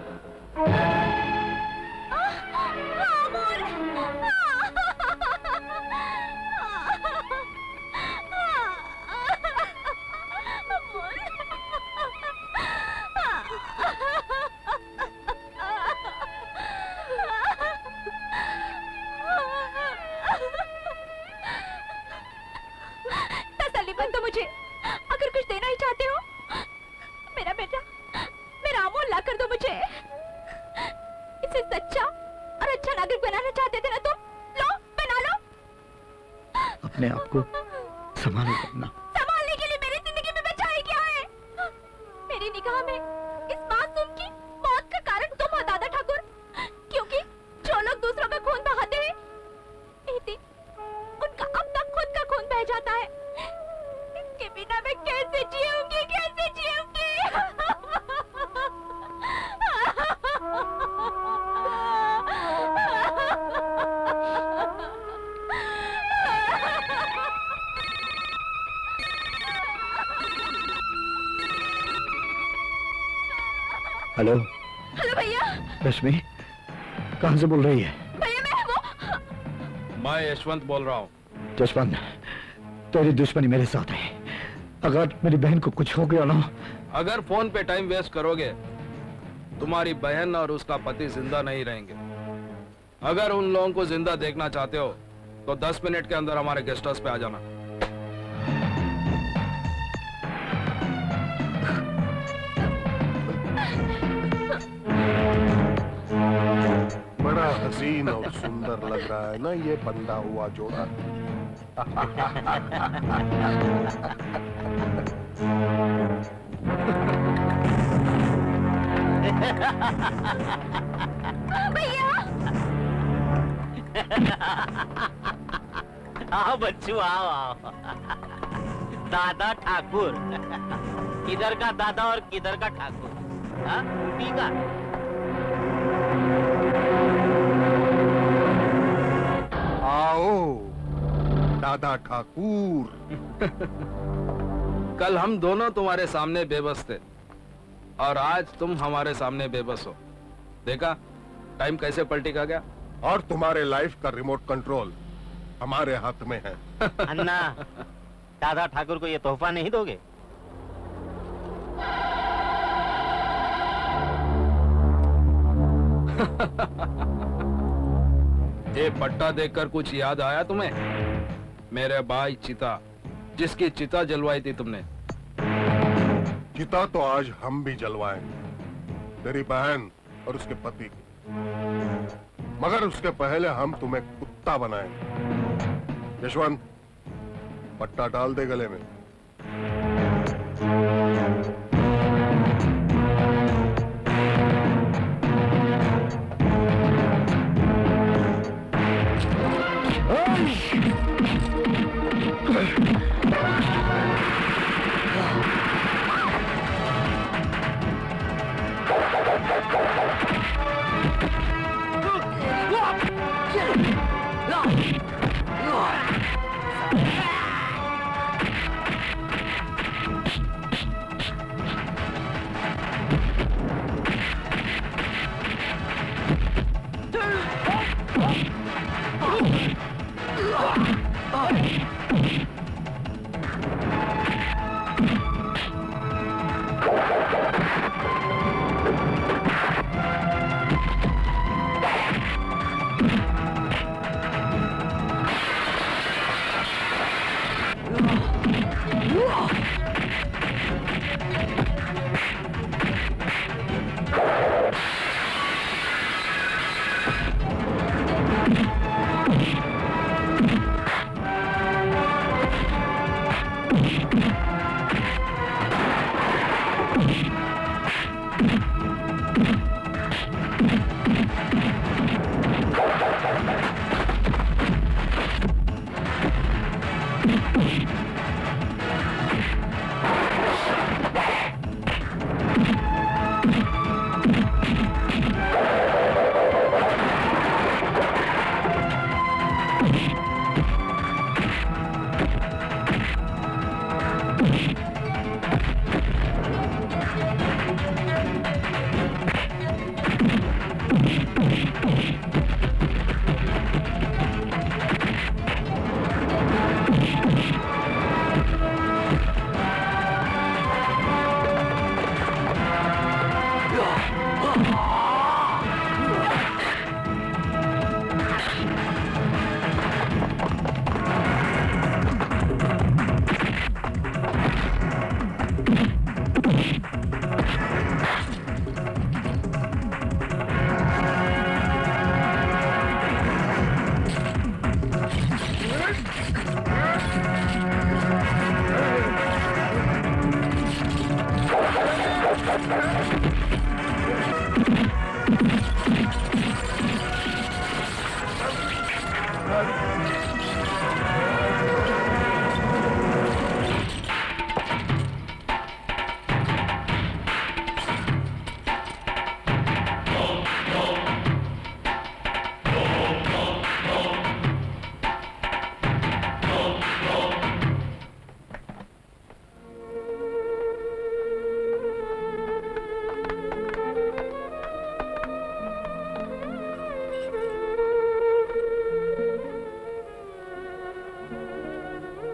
तसल्ली बन दो मुझे। अगर कुछ देना ही चाहते हो, मेरा बेटा, मेरा अमोल ला कर दो मुझे। इसे सच्चा और अच्छा नागरिक बनाना चाहते थे ना तुम? लो, बना लो। अपने आप को संभालो करना। संभालने के लिए मेरी जिंदगी में बचा ही क्या है? मेरी निगाह में इस मासूम की मौत का कारण तुम हो दादा ठाकुर, क्योंकि जो लोग दूसरों का खून बहाते हैं, एक दिन उनका अपना खुद का खून बह जाता है। इसके बिना मैं कैसे जीऊंगी, कैसे जीऊंगी? हेलो हेलो भैया। रश्मि कहां से बोल रही है? भैया मैं वो मैं यशवंत बोल रहा हूँ। जसवंत, तेरी दुश्मनी मेरे साथ है। अगर मेरी बहन को कुछ हो गया ना। अगर फोन पे टाइम वेस्ट करोगे, तुम्हारी बहन और उसका पति जिंदा नहीं रहेंगे। अगर उन लोगों को जिंदा देखना चाहते हो तो 10 मिनट के अंदर हमारे गेस्ट हाउस पे आ जाना। बड़ा हसीन और सुंदर लग रहा है ना ये बंधा हुआ जोड़ा। भैया। आओ बच्चू, आओ आओ। दादा ठाकुर, किधर का दादा और किधर का ठाकुर? हाँ, ऊटी का। आओ दादा ठाकुर। कल हम दोनों तुम्हारे सामने बेबस थे और आज तुम हमारे सामने बेबस हो। देखा टाइम कैसे पलटी का गया। और तुम्हारे लाइफ का रिमोट कंट्रोल हमारे हाथ में है। अन्ना, दादा ठाकुर को ये तोहफा नहीं दोगे? ये पट्टा देखकर कुछ याद आया तुम्हें? मेरे भाई चिता, जिसकी चिता जलवाई थी तुमने। चिता तो आज हम भी जलवाएंगे, तेरी बहन और उसके पति की। मगर उसके पहले हम तुम्हें कुत्ता बनाएंगे। यशवंत, पट्टा डाल दे गले में।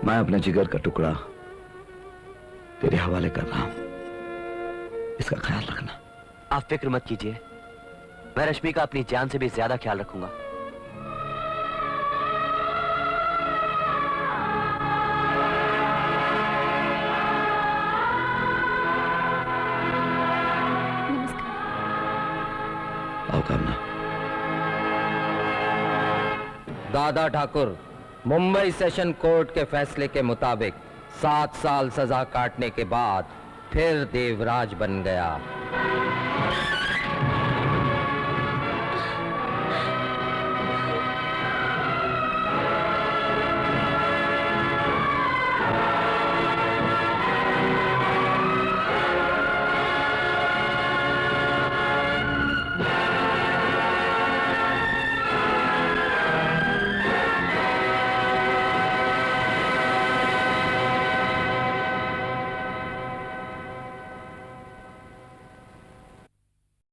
मैं अपने जिगर का टुकड़ा तेरे हवाले कर रहा हूं, इसका ख्याल रखना। आप फिक्र मत कीजिए, मैं रश्मि का अपनी जान से भी ज्यादा ख्याल रखूंगा। आओ कामना। दादा ठाकुर, मुंबई सेशन कोर्ट के फैसले के मुताबिक 7 साल सजा काटने के बाद फिर देवराज बन गया।